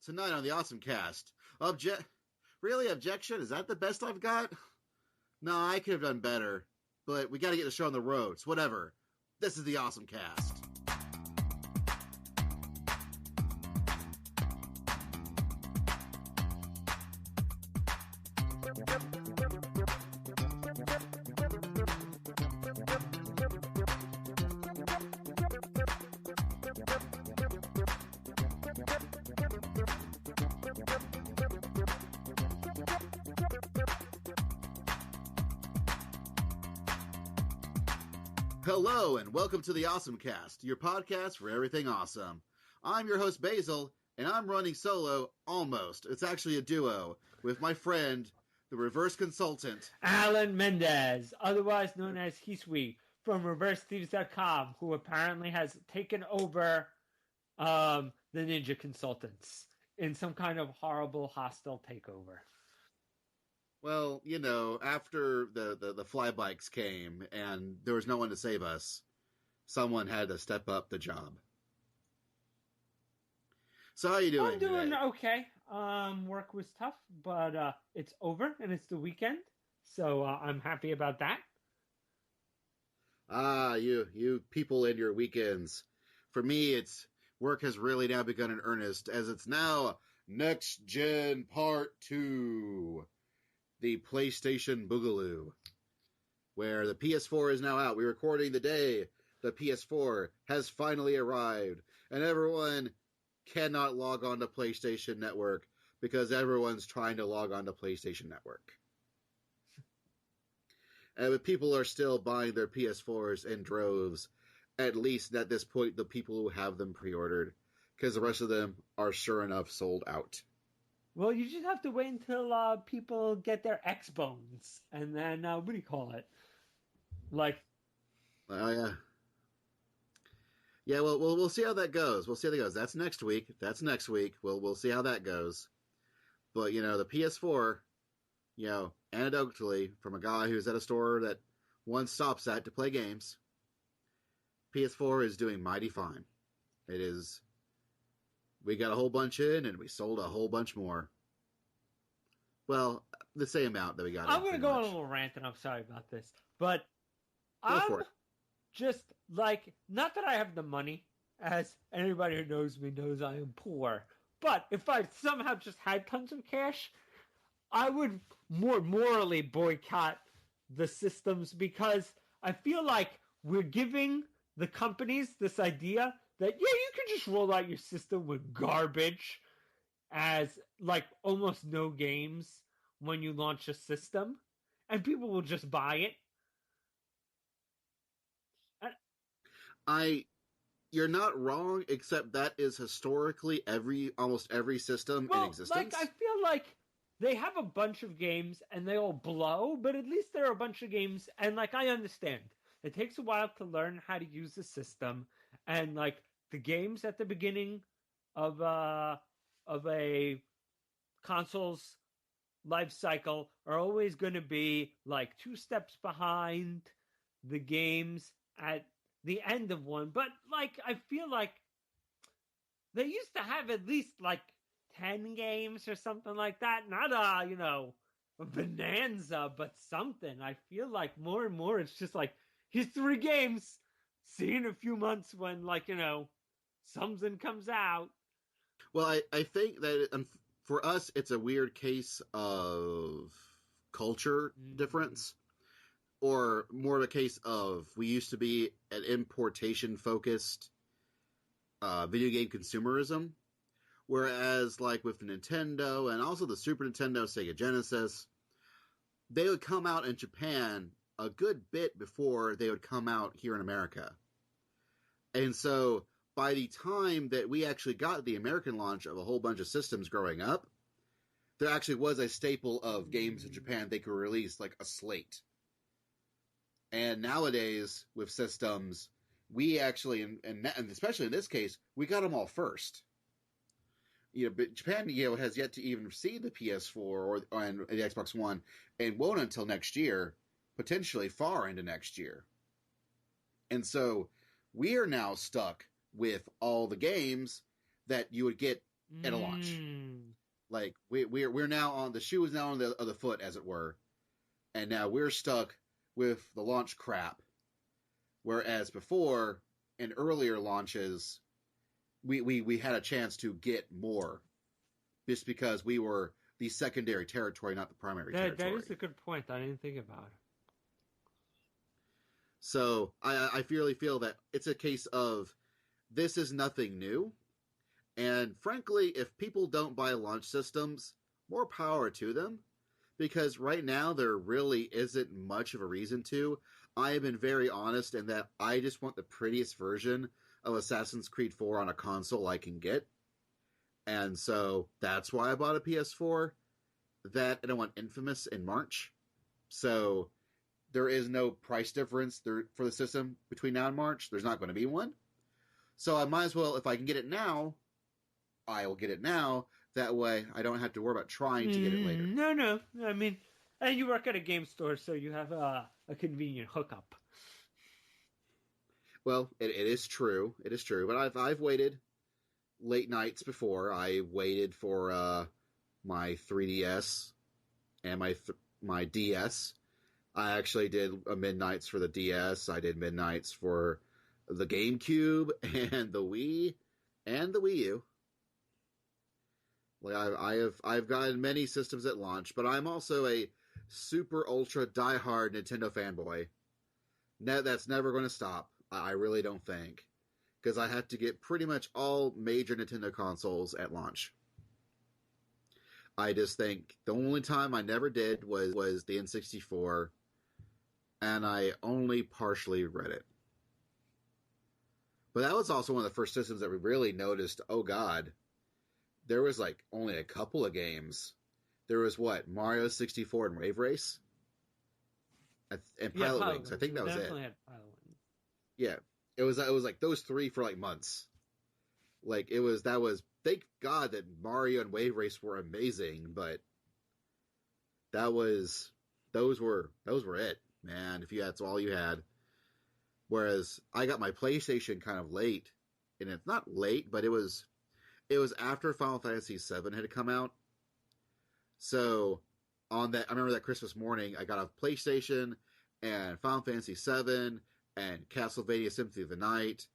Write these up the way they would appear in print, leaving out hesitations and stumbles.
Tonight on the OSMcast. Really? Objection? Is that the best I've got? No, I could have done better. But we gotta get the show on the road, so whatever. This is the OSMcast. Hello, and welcome to the OSMcast, your podcast for everything awesome. I'm your host, Basil, and I'm running solo, almost. It's actually a duo, with my friend, the reverse consultant, Alain Mendez, otherwise known as Hisui, from ReverseThieves.com, who apparently has taken over the Ninja Consultants in some kind of horrible, hostile takeover. Well, you know, after the flybikes came and there was no one to save us, someone had to step up the job. So how are you doing I'm doing today? okay. Work was tough, but it's over and it's the weekend, so I'm happy about that. Ah, you people in your weekends. For me, it's work has really now begun in earnest, as it's now Next Gen Part 2. The PlayStation Boogaloo, where the PS4 is now out. We're recording the day the PS4 has finally arrived, and everyone cannot log on to PlayStation Network because everyone's trying to log on to PlayStation Network. And people are still buying their PS4s in droves, at least at this point, the people who have them pre-ordered, because the rest of them are sure enough sold out. Well, you just have to wait until people get their X-Bones, and then, what do you call it? Like... Oh, yeah. Yeah, well, we'll see how that goes. That's next week. We'll see how that goes. But, you know, the PS4, you know, anecdotally, from a guy who's at a store that one stops at to play games, PS4 is doing mighty fine. It is... We got a whole bunch in, and we sold a whole bunch more. Well, the same amount that we got in. I'm going to go on a little rant, and I'm sorry about this. But I'm just, like, not that I have the money, as anybody who knows me knows I am poor. But if I somehow just had tons of cash, I would more morally boycott the systems, because I feel like we're giving the companies this idea that, yeah, you can just roll out your system with garbage as, like, almost no games when you launch a system, and people will just buy it. You're not wrong, except that is historically almost every system in existence. Like, I feel like they have a bunch of games, and they all blow, but at least there are a bunch of games, and, like, I understand. It takes a while to learn how to use the system, and, like, the games at the beginning of a console's life cycle are always going to be, like, 2 steps behind the games at the end of one. But, like, I feel like they used to have at least, like, 10 games or something like that. Not a bonanza, but something. I feel like more and more it's just like, here's 3 games. See you in a few months when, like, you know, something comes out. Well, I think that for us, it's a weird case of culture difference, or more of a case of we used to be an importation-focused video game consumerism, whereas, like, with Nintendo and also the Super Nintendo, Sega Genesis, they would come out in Japan a good bit before they would come out here in America. And so, by the time that we actually got the American launch of a whole bunch of systems growing up, there actually was a staple of games in Japan they could release, like a slate. And nowadays, with systems, we actually, and especially in this case, we got them all first. You know, but Japan, you know, has yet to even see the PS4 and the Xbox One, and won't until next year, potentially far into next year. And so, we are now stuck with all the games that you would get at a launch. Like we're now on the shoe is now on the other foot, as it were, and now we're stuck with the launch crap. Whereas before, in earlier launches, we had a chance to get more, just because we were the secondary territory, not the primary territory. That is a good point. I didn't think about it. So I really feel that it's a case of this is nothing new. And frankly, if people don't buy launch systems, more power to them. Because right now, there really isn't much of a reason to. I have been very honest in that I just want the prettiest version of Assassin's Creed 4 on a console I can get. And so that's why I bought a PS4. That, and I want Infamous in March. So there is no price difference for the system between now and March. There's not going to be one. So I might as well, if I can get it now, I will get it now. That way, I don't have to worry about trying to get it later. No. I mean, and you work at a game store, so you have a convenient hookup. Well, it is true. It is true. But I've waited late nights before. I waited for my 3DS and my DS. I actually did midnights for the DS. I did midnights for the GameCube and the Wii and the Wii U. Like I've gotten many systems at launch, but I'm also a super ultra diehard Nintendo fanboy. That's never going to stop. I really don't think, because I have to get pretty much all major Nintendo consoles at launch. I just think the only time I never did was the N64, and I only partially read it. But that was also one of the first systems that we really noticed, oh god, there was like only a couple of games. There was Mario 64 and Wave Race? And Pilot Wings. I think that was it. Definitely had Pilot Wings. Yeah. It was like those three for like months. Like thank God that Mario and Wave Race were amazing, but those were it, man. If that's all you had. Whereas I got my PlayStation kind of late, and it's not late, but it was after Final Fantasy VII had come out. So I remember that Christmas morning, I got a PlayStation and Final Fantasy VII and Castlevania Symphony of the Night,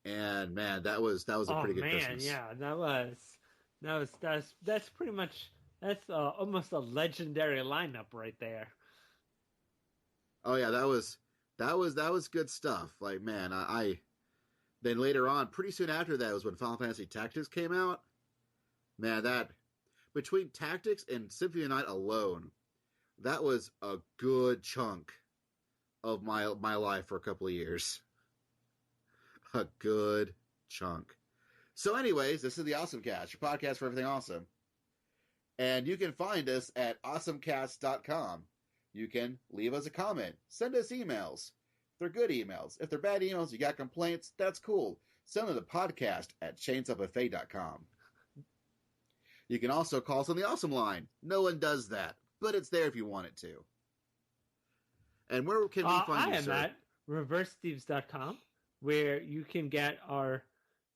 and man, that was a pretty good Christmas. Yeah, that's pretty much almost a legendary lineup right there. Oh yeah, that was good stuff. Like, man, I then later on, pretty soon after that was when Final Fantasy Tactics came out. Man, that between Tactics and Symphony of the Night alone, that was a good chunk of my life for a couple of years. A good chunk. So anyways, this is the OSMcast, your podcast for everything awesome. And you can find us at OSMcast.com. You can leave us a comment. Send us emails. If they're good emails. If they're bad emails, you got complaints, that's cool. Send them to podcast at chainsofbuffet.com. You can also call us on the Awesome Line. No one does that, but it's there if you want it to. And where can we find you, sir? I am at reversethieves.com, where you can get our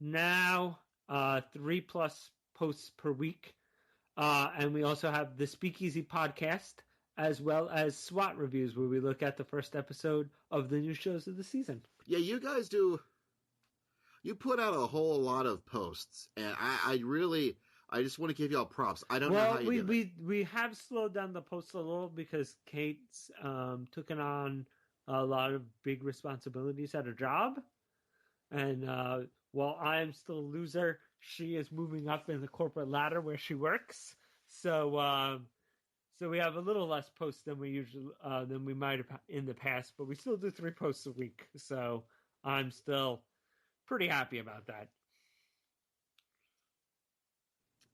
now 3+ posts per week. And we also have the Speakeasy podcast, as well as SWAT reviews, where we look at the first episode of the new shows of the season. Yeah, you guys do. You put out a whole lot of posts, and I just want to give y'all props. I don't know how you do it. We have slowed down the posts a little because Kate's taken on a lot of big responsibilities at her job. And while I am still a loser, she is moving up in the corporate ladder where she works. So we have a little less posts than we might have in the past, but we still do 3 posts a week. So I'm still pretty happy about that.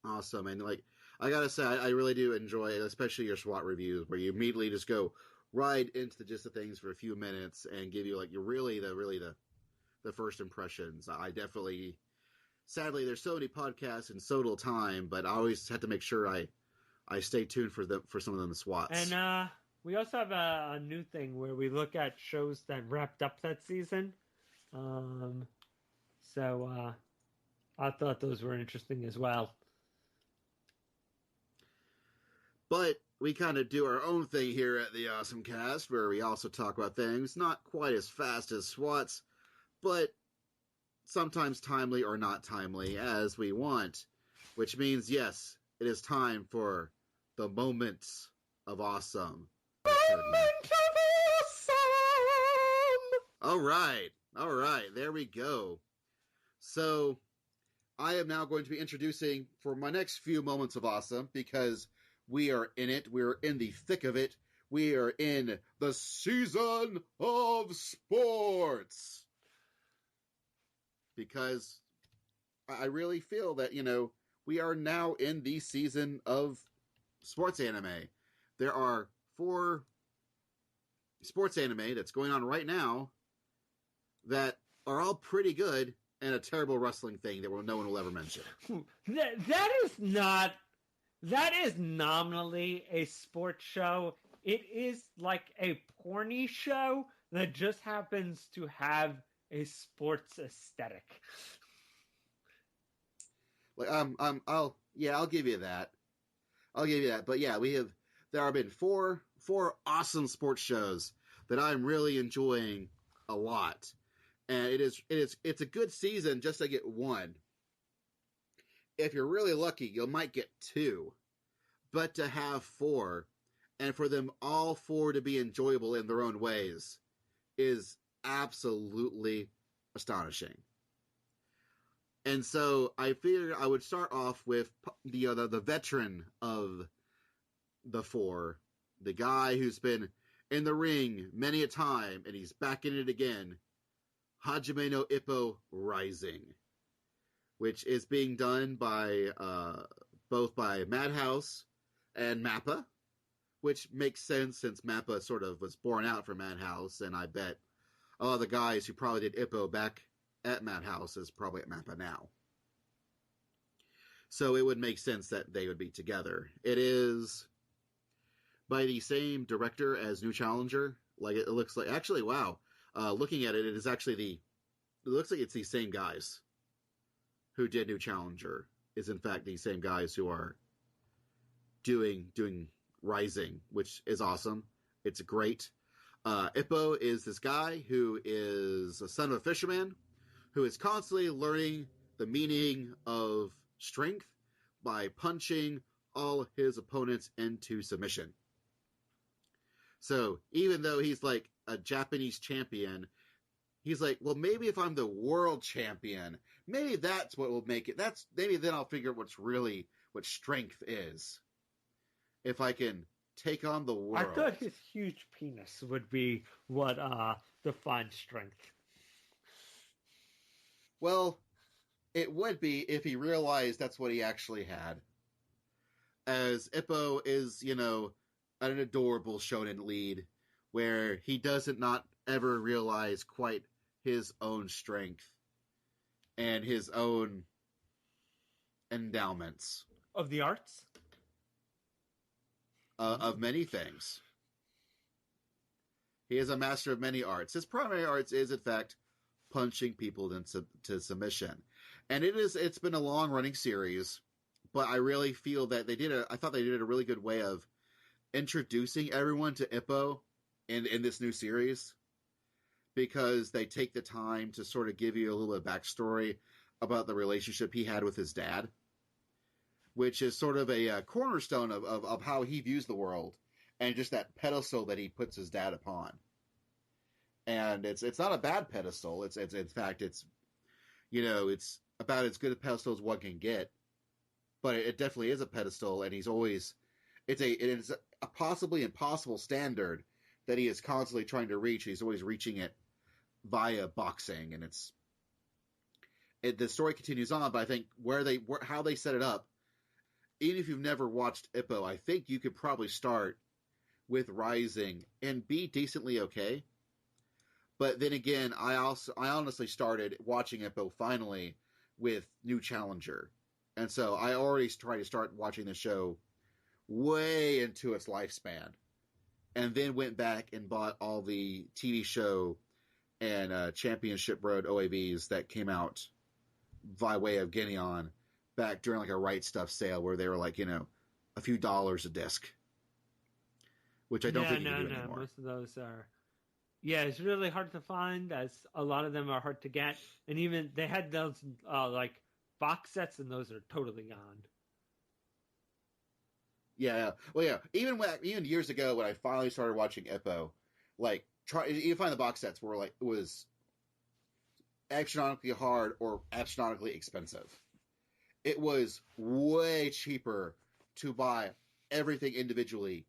Awesome. And like, I gotta say, I really do enjoy it, especially your SWAT reviews, where you immediately just go right into the gist of things for a few minutes and give you like the first impressions. I definitely, sadly, there's so many podcasts and so little time, but I always have to make sure I stay tuned for some of them, the SWATs. And we also have a new thing where we look at shows that wrapped up that season. So I thought those were interesting as well. But we kind of do our own thing here at the OSMcast, where we also talk about things not quite as fast as SWATs, but sometimes timely or not timely as we want. Which means, yes, it is time for the moments of awesome. Moment of awesome! All right, there we go. So, I am now going to be introducing for my next few moments of awesome, because we are in it, we're in the thick of it, we are in the season of sports. Because I really feel that, we are now in the season of sports anime. There are 4 sports anime that's going on right now that are all pretty good, and a terrible wrestling thing that no one will ever mention. That is nominally a sports show. It is like a porny show that just happens to have a sports aesthetic. Like I'll give you that. But yeah, there have been four awesome sports shows that I'm really enjoying a lot. And it's a good season just to get one. If you're really lucky, you might get 2. But to have 4, and for them all 4 to be enjoyable in their own ways, is absolutely astonishing. And so I figured I would start off with the veteran of the 4, the guy who's been in the ring many a time, and he's back in it again. Hajime no Ippo Rising, which is being done by both by Madhouse and Mappa, which makes sense since Mappa sort of was born out from Madhouse, and I bet a lot of the guys who probably did Ippo back at Madhouse is probably at Mappa now. So it would make sense that they would be together. It is by the same director as New Challenger. Like it looks like, actually, wow. Looking at it, it looks like it's the same guys who did New Challenger. Is in fact the same guys who are doing Rising, which is awesome. It's great. Ippo is this guy who is a son of a fisherman who is constantly learning the meaning of strength by punching all his opponents into submission. So even though he's like a Japanese champion, he's like, well, maybe if I'm the world champion, maybe that's what will make it. Maybe then I'll figure out what strength is. If I can take on the world. I thought his huge penis would be what defined strength. Well, it would be if he realized that's what he actually had. As Ippo is, an adorable shonen lead, where he doesn't not ever realize quite his own strength and his own endowments. Of the arts? Of many things. He is a master of many arts. His primary arts is, in fact, punching people into submission. And it's been a long-running series, but I really feel that I thought they did a really good way of introducing everyone to Ippo in this new series, because they take the time to sort of give you a little bit of backstory about the relationship he had with his dad, which is sort of a cornerstone of how he views the world, and just that pedestal that he puts his dad upon. And it's not a bad pedestal. It's in fact, it's about as good a pedestal as one can get, but it definitely is a pedestal, and it is a possibly impossible standard that he is constantly trying to reach. He's always reaching it via boxing, and the story continues on, but I think how they set it up, even if you've never watched Ippo, I think you could probably start with Rising and be decently okay. But then again, I honestly started watching Ippo finally with New Challenger. And so I already tried to start watching the show way into its lifespan. And then went back and bought all the TV show and Championship Road OAVs that came out by way of getting on back during like a Right Stuff sale where they were like, a few dollars a disc. which I don't think you can do anymore. Most of those are. Yeah, it's really hard to find, as a lot of them are hard to get, and even they had those like box sets, and those are totally gone. Yeah, well, yeah. Even years ago, when I finally started watching Ippo, like you find the box sets were like it was astronomically hard or astronomically expensive. It was way cheaper to buy everything individually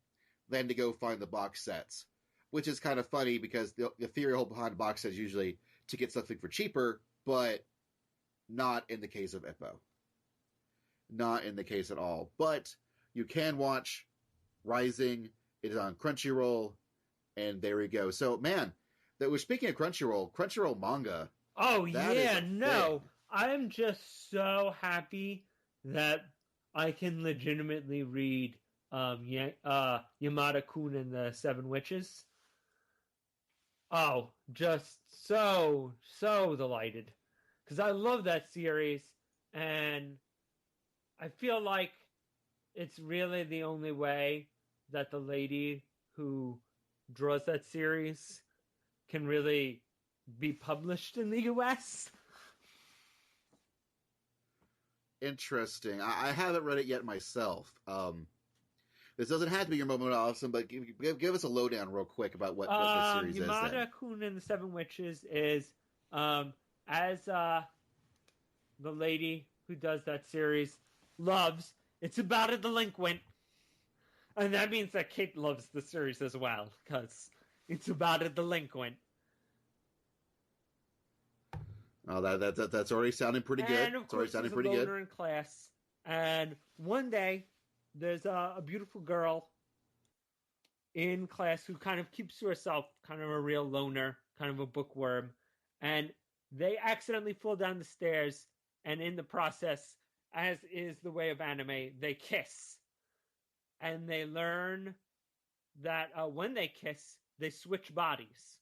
than to go find the box sets, which is kind of funny because the theory behind the box sets is usually to get something for cheaper, but not in the case of Ippo. Not in the case at all. But you can watch Rising. It is on Crunchyroll, and there we go. So, man, we're speaking of Crunchyroll manga. Oh, yeah, no. I'm just so happy that I can legitimately read Yamada-kun and the Seven Witches. Oh, just so delighted. Because I love that series, and I feel like it's really the only way that the lady who draws that series can really be published in the U.S. Interesting. I haven't read it yet myself. This doesn't have to be your moment of awesome, but give us a lowdown real quick about what the series is. Yamada-kun and the Seven Witches is as the lady who does that series loves. It's about a delinquent, and that means that Kate loves the series as well because it's about a delinquent. Oh, that's already sounding pretty good. And of course, there's a loner in class. And one day, there's a beautiful girl in class who kind of keeps to herself, kind of a real loner, kind of a bookworm. And they accidentally fall down the stairs, and in the process, as is the way of anime, they kiss. And they learn that when they kiss, they switch bodies.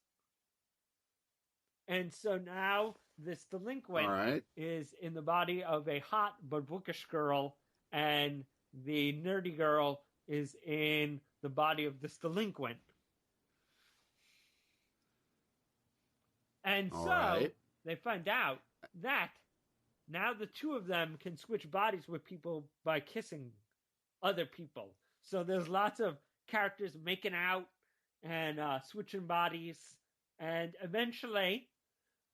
And so now this delinquent is in the body of a hot but bookish girl, and the nerdy girl is in the body of this delinquent. And they find out that now the two of them can switch bodies with people by kissing other people. So there's lots of characters making out and switching bodies, and eventually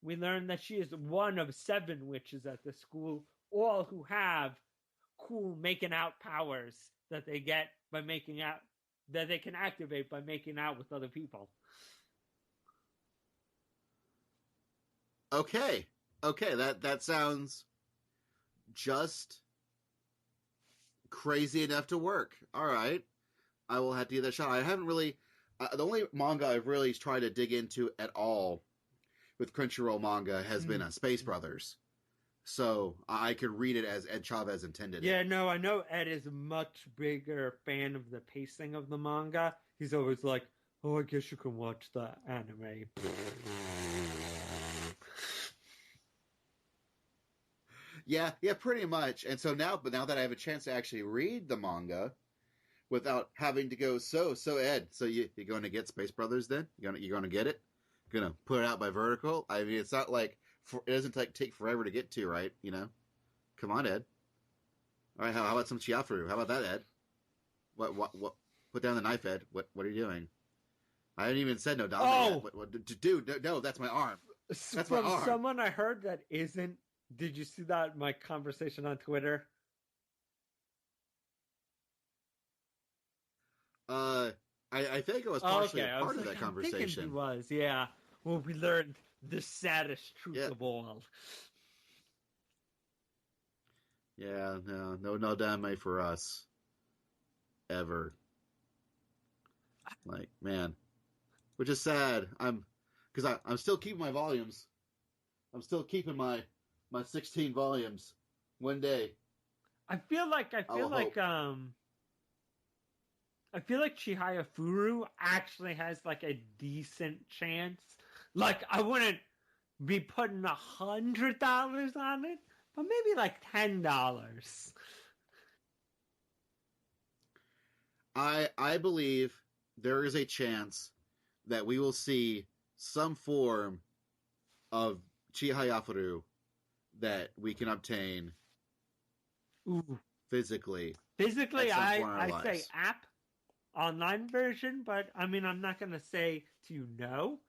we learn that she is one of 7 witches at the school, all who have cool making out powers that they get by making out, that they can activate by making out with other people. Okay, that sounds just crazy enough to work. All right, I will have to give that a shot. I haven't really, the only manga I've really tried to dig into at all with Crunchyroll manga has been Space Brothers. So I could read it as Ed Chavez intended. Yeah, no, I know Ed is a much bigger fan of the pacing of the manga. He's always like, oh, I guess you can watch the anime. Yeah, pretty much. And so now that I have a chance to actually read the manga without having to go, so Ed, so you're going to get Space Brothers then? You're going to get it? Gonna put it out by Vertical? I mean, it's not like it doesn't take forever to get to, right? You know, come on, Ed. All right, how about some Chiafru? How about that, Ed? What? Put down the knife, Ed. What are you doing? I haven't even said no, Dom. Oh, dude, no, that's my arm. That's my arm. Someone I heard that isn't. Did you see that my conversation on Twitter? I think it was partially a part of that conversation. I think it was, yeah. Well, we learned the saddest truth of all. Yeah, no dame for us. Ever. Like, man. Which is sad. I'm still keeping my volumes. I'm still keeping my 16 volumes. One day. I feel like Chihaya Furu actually has like a decent chance. Like, I wouldn't be putting $100 on it, but maybe like $10. I believe there is a chance that we will see some form of Chihayafaru that we can obtain physically. Physically, I say app online version, but I mean, I'm not going to say to you no.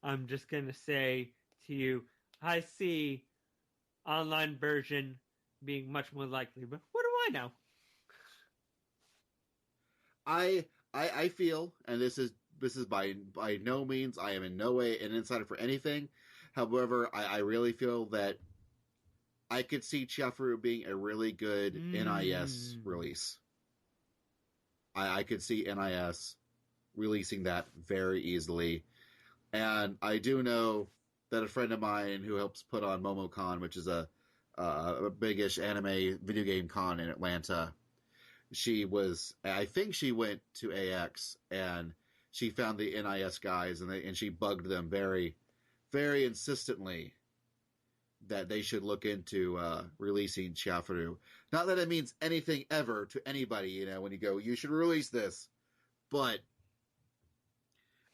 I'm just going to say to you, I see online version being much more likely, but what do I know? I feel, and this is by no means, I am in no way an insider for anything. However, I really feel that I could see Chihayafaru being a really good NIS release. I could see NIS releasing that very easily. And I do know that a friend of mine who helps put on MomoCon, which is a big-ish anime video game con in Atlanta, I think she went to AX and she found the NIS guys and she bugged them very, very insistently that they should look into releasing Chihayafaru. Not that it means anything ever to anybody, when you go, you should release this. But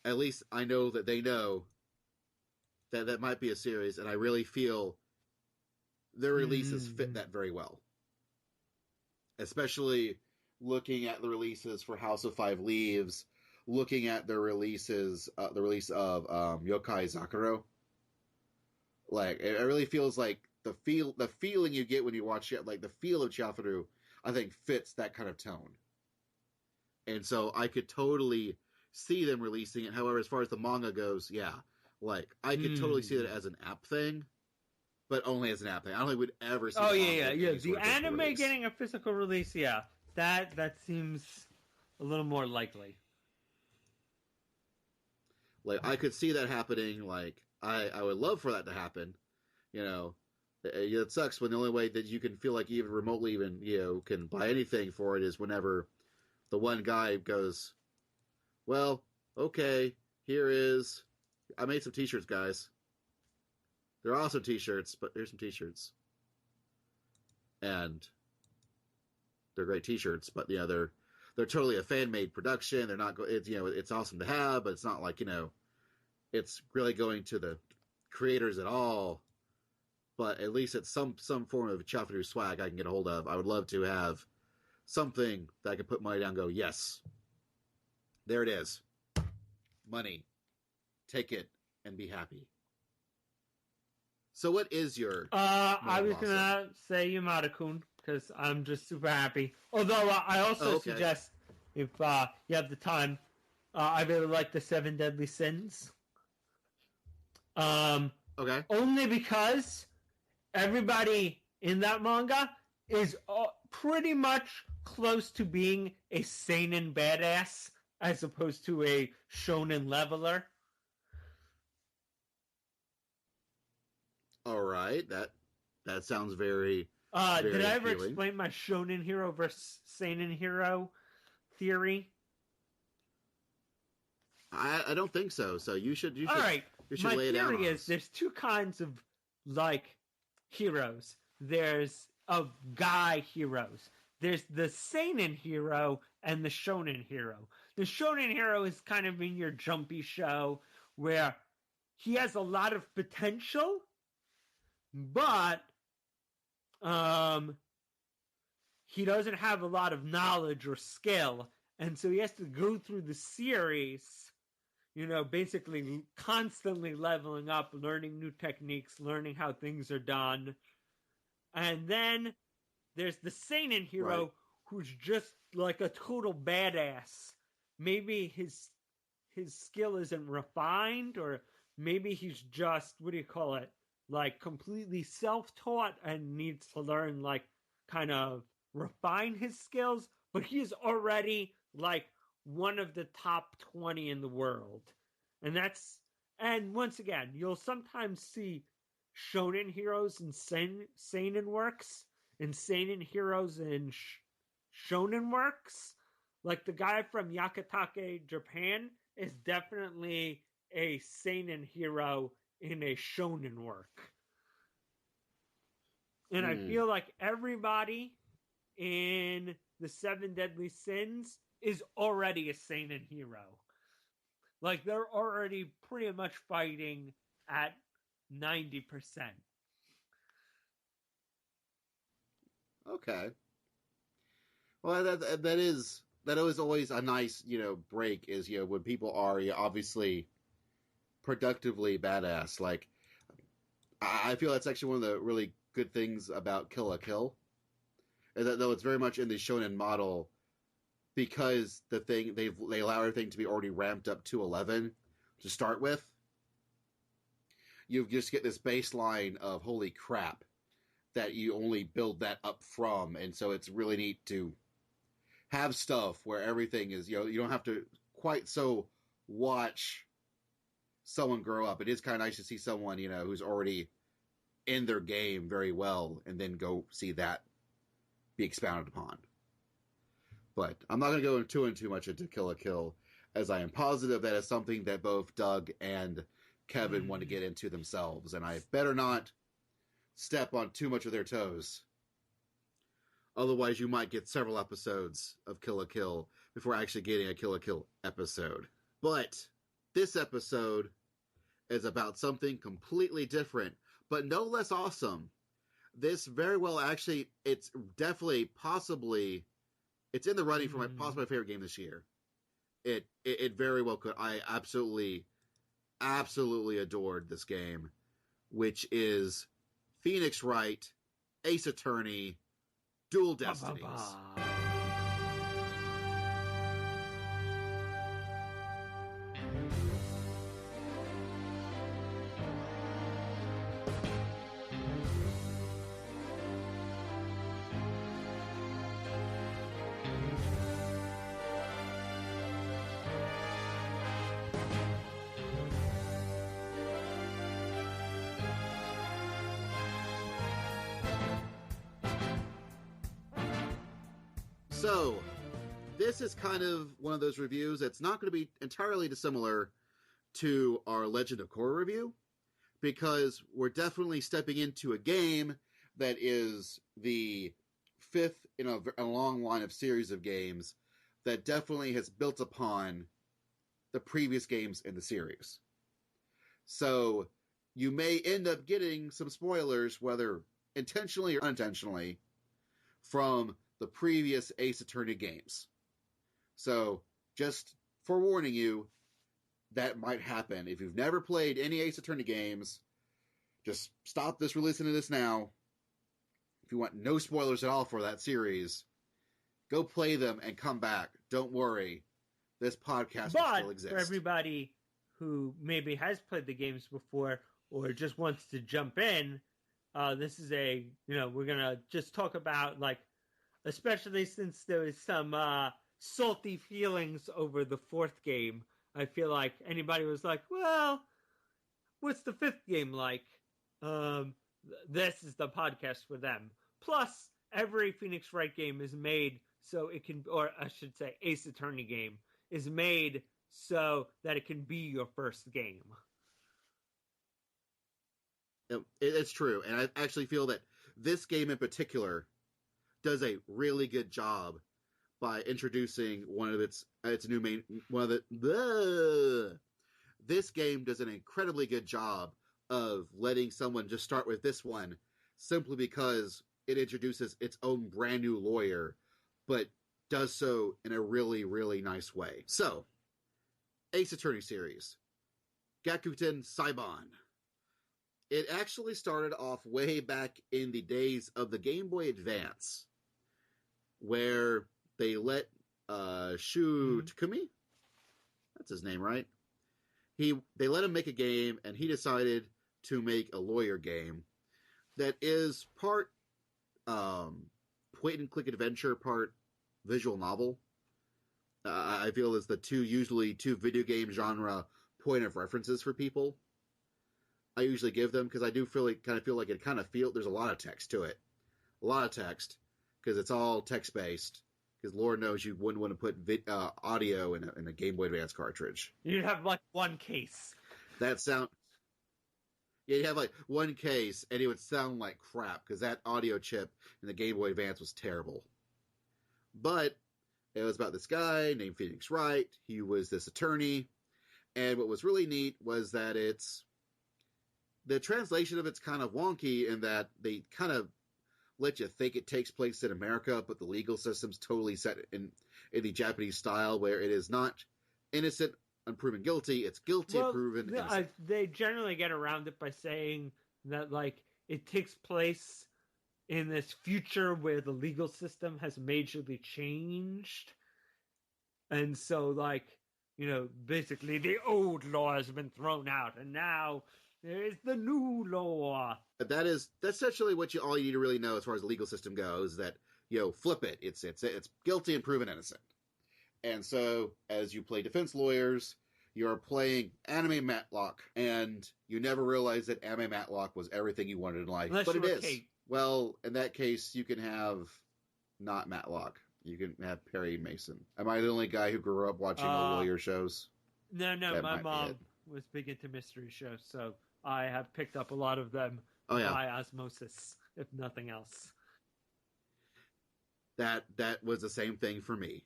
at least I know that they know that that might be a series, and I really feel their releases fit that very well. Especially looking at the releases for House of Five Leaves, looking at their releases, the release of Yokai Zakuro. Like, it really feels like the feeling you get when you watch it, like the feel of Chihayafaru, I think fits that kind of tone. And so I could totally see them releasing it. However, as far as the manga goes, yeah, like I could totally see it as an app thing, but only as an app thing. I don't think we'd ever see. Oh yeah. The anime getting a physical release, yeah, that seems a little more likely. Like I could see that happening. Like I would love for that to happen. It sucks when the only way that you can feel like even remotely can buy anything for it is whenever the one guy goes, well, okay, I made some t-shirts, guys. They're awesome t-shirts, but here's some t-shirts. And they're great t-shirts, but they're totally a fan-made production. They're not it's awesome to have, but it's not like, it's really going to the creators at all. But at least it's some form of Chihayafaru swag I can get a hold of. I would love to have something that I could put money down and go, yes, there it is. Money. Take it and be happy. So what is your... I was going to say Yamada-kun, because I'm just super happy. Although I also suggest, if you have the time, I really like the 7 Deadly Sins. Okay. Only because everybody in that manga is pretty much close to being a seinen badass as opposed to a shonen leveler. All right, that sounds very. Did I ever explain my shonen hero versus seinen hero theory? I don't think so. So you should. All right. My theory is there's two kinds of heroes. There's guy heroes. There's the seinen hero and the shonen hero. The shonen hero is kind of in your jumpy show where he has a lot of potential, but he doesn't have a lot of knowledge or skill, and so he has to go through the series, basically constantly leveling up, learning new techniques, learning how things are done. And then there's the seinen hero who's just like a total badass. Maybe his skill isn't refined, or maybe he's just, completely self-taught and needs to learn, kind of refine his skills, but he's already, one of the top 20 in the world. And once again, you'll sometimes see shonen heroes in seinen works, and seinen heroes in shonen works. Like the guy from Yakatake, Japan, is definitely a seinen hero in a shonen work. And I feel like everybody in the 7 Deadly Sins is already a seinen hero. Like, they're already pretty much fighting at 90%. Okay. Well, that is always a nice, break is, when people are obviously productively badass. Like, I feel that's actually one of the really good things about Kill la Kill, is that though it's very much in the shonen model, because they allow everything to be already ramped up to 11 to start with. You just get this baseline of holy crap that you only build that up from, and so it's really neat to have stuff where everything is, you don't have to quite so watch someone grow up. It is kind of nice to see someone, who's already in their game very well, and then go see that be expounded upon. But I'm not going to go too much into Kill la Kill, as I am positive that is something that both Doug and Kevin want to get into themselves, and I better not step on too much of their toes. Otherwise, you might get several episodes of Kill la Kill before actually getting a Kill la Kill episode. But this episode is about something completely different, but no less awesome. This very well, actually, it's definitely, possibly, it's in the running for possibly my favorite game this year. It very well could. I absolutely adored this game, which is Phoenix Wright, Ace Attorney, Dual Destinies. So, this is kind of one of those reviews that's not going to be entirely dissimilar to our Legend of Korra review, because we're definitely stepping into a game that is the fifth in a long line of series of games that definitely has built upon the previous games in the series. So, you may end up getting some spoilers, whether intentionally or unintentionally, from the previous Ace Attorney games. So, just forewarning you, that might happen. If you've never played any Ace Attorney games, just stop this, re-listen to this now. If you want no spoilers at all for that series, go play them and come back. Don't worry. This podcast will still exist. But for everybody who maybe has played the games before or just wants to jump in, this is we're going to just talk about, like, especially since there is some salty feelings over the fourth game. I feel like anybody was like, well, what's the fifth game like? This is the podcast for them. Plus, every Phoenix Wright game is made so it can, or I should say Ace Attorney game, is made so that it can be your first game. It's true, and I actually feel that this game in particular does a really good job by introducing one of its new main, this game does an incredibly good job of letting someone just start with this one simply because it introduces its own brand new lawyer, but does so in a really, really nice way. So, Ace Attorney series, Gakuten Saiban. It actually started off way back in the days of the Game Boy Advance, where they let Shu Takumi, that's his name, right? They let him make a game, and he decided to make a lawyer game that is part point-and-click adventure, part visual novel. I feel is the two video game genre point of references for people. I usually give them because I do feel like there's a lot of text to it, because it's all text based. Because Lord knows you wouldn't want to put audio in a Game Boy Advance cartridge. You'd have like one case. You'd have like one case, and it would sound like crap because that audio chip in the Game Boy Advance was terrible. But it was about this guy named Phoenix Wright. He was this attorney, And what was really neat was that the translation of it's kind of wonky in that they kind of let you think it takes place in America, but the legal system's totally set in the Japanese style, where it is not innocent unproven guilty, it's guilty unproven innocent. They generally get around it by saying that, like, it takes place in this future where the legal system has majorly changed. And so, like, you know, basically the old law has been thrown out, and now there is the new law. That's essentially all you need to really know as far as the legal system goes, that, you know, flip it. It's guilty and proven innocent. And so, as you play defense lawyers, you're playing anime Matlock, and you never realize that anime Matlock was everything you wanted in life. Unless but it is. Kate. Well, in that case, you can have not Matlock. You can have Perry Mason. Am I the only guy who grew up watching all lawyer shows? No, my mom was big into mystery shows, so I have picked up a lot of them by osmosis, if nothing else. That was the same thing for me.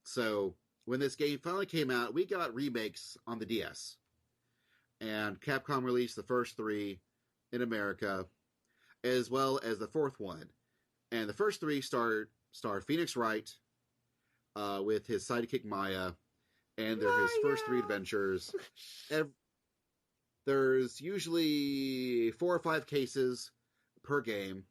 So when this game finally came out, we got remakes on the DS. And Capcom released the first 3 in America, as well as the 4th one. And the first 3 star Phoenix Wright with his sidekick Maya, and they're his first 3 adventures. There's usually 4 or 5 cases per game,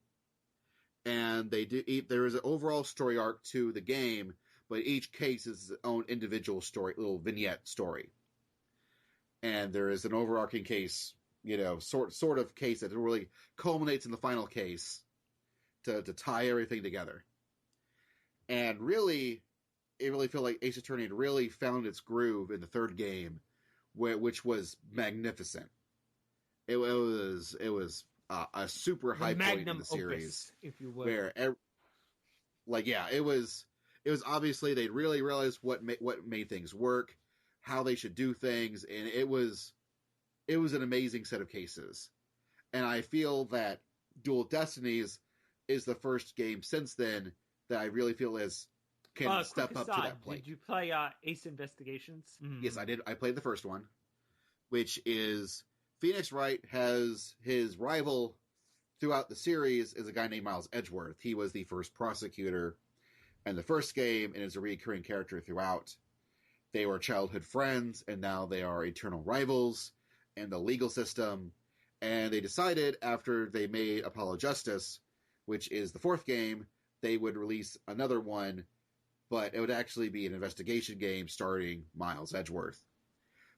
and there is an overall story arc to the game, but each case is its own individual story, little vignette story. And there is an overarching case, you know, sort of case that really culminates in the final case to tie everything together. And really, it really felt like Ace Attorney had really found its groove in the 3rd game, which was magnificent. It was a super high point in the series, opus, if you will. Where, it was obviously they'd really realized what made things work, how they should do things, and it was an amazing set of cases. And I feel that Dual Destinies is the first game since then that I really feel can step up to that plate. Did you play Ace Investigations? Mm-hmm. Yes, I did. I played the first one, which is Phoenix Wright has his rival throughout the series is a guy named Miles Edgeworth. He was the first prosecutor in the first game and is a recurring character throughout. They were childhood friends, and now they are eternal rivals in the legal system. And they decided after they made Apollo Justice, which is the 4th game, they would release another one, but it would actually be an investigation game starring Miles Edgeworth,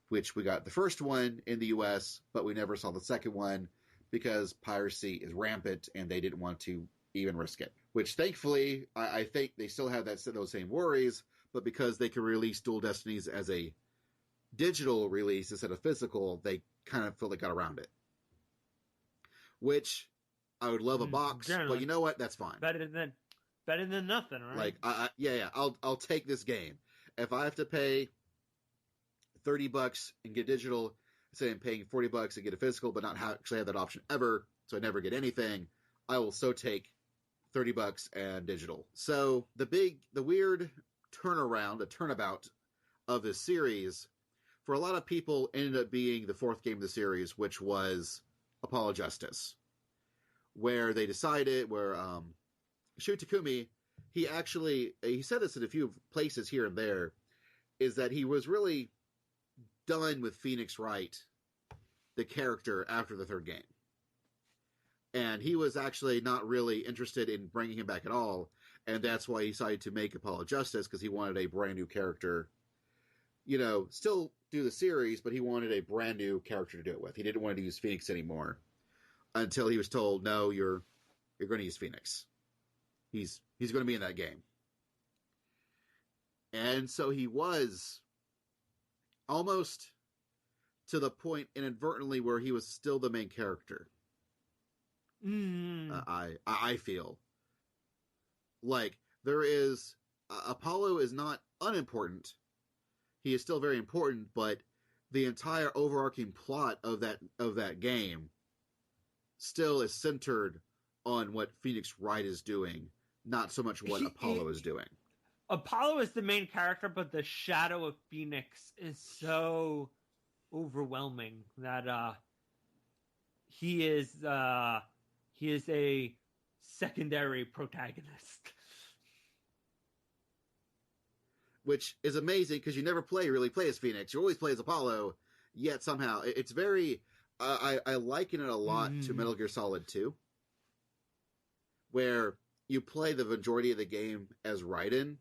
which we got the first one in the US, but we never saw the second one because piracy is rampant and they didn't want to even risk it. Which thankfully, I think they still have those same worries, but because they can release Dual Destinies as a digital release instead of physical, they kind of feel they got around it. Which I would love a box, but you know what? That's fine. Better than nothing, right? Like, I'll take this game. If I have to pay $30 and get digital, instead of paying $40 and get a physical, but not actually have that option ever, so I never get anything, I will so take $30 and digital. So the weird turnabout of this series, for a lot of people, ended up being the 4th game of the series, which was Apollo Justice, where they decided, Shu Takumi, he said this in a few places here and there, is that he was really done with Phoenix Wright, the character, after the 3rd game. And he was actually not really interested in bringing him back at all, and that's why he decided to make Apollo Justice, because he wanted a brand new character. You know, still do the series, but he wanted a brand new character to do it with. He didn't want to use Phoenix anymore, until he was told, no, you're going to use Phoenix. He's going to be in that game. And so he was almost to the point inadvertently where he was still the main character. I feel like there is Apollo is not unimportant. He is still very important, but the entire overarching plot of that game still is centered on what Phoenix Wright is doing, not so much what Apollo is doing. Apollo is the main character, but the shadow of Phoenix is so overwhelming that he is a secondary protagonist. Which is amazing because you never really play as Phoenix. You always play as Apollo, yet somehow it's very... I liken it a lot to Metal Gear Solid 2, where you play the majority of the game as Raiden,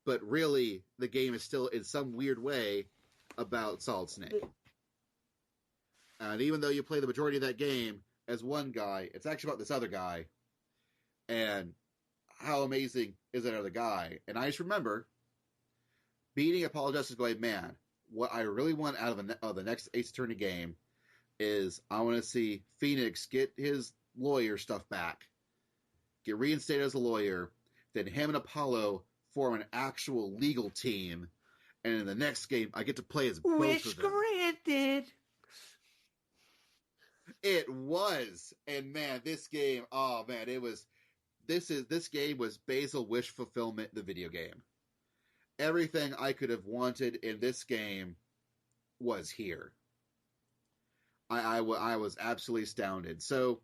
but really the game is still, in some weird way, about Solid Snake. And even though you play the majority of that game as one guy, it's actually about this other guy, and how amazing is that other guy. And I just remember beating Apollo Justice going, man, what I really want out of the next Ace Attorney game is I want to see Phoenix get his lawyer stuff back, get reinstated as a lawyer, then him and Apollo form an actual legal team, and in the next game, I get to play as both Wish of them. granted! It was, and man, this game, oh man, it was, this game was Basil Wish Fulfillment, the video game. Everything I could have wanted in this game was here. I was absolutely astounded. So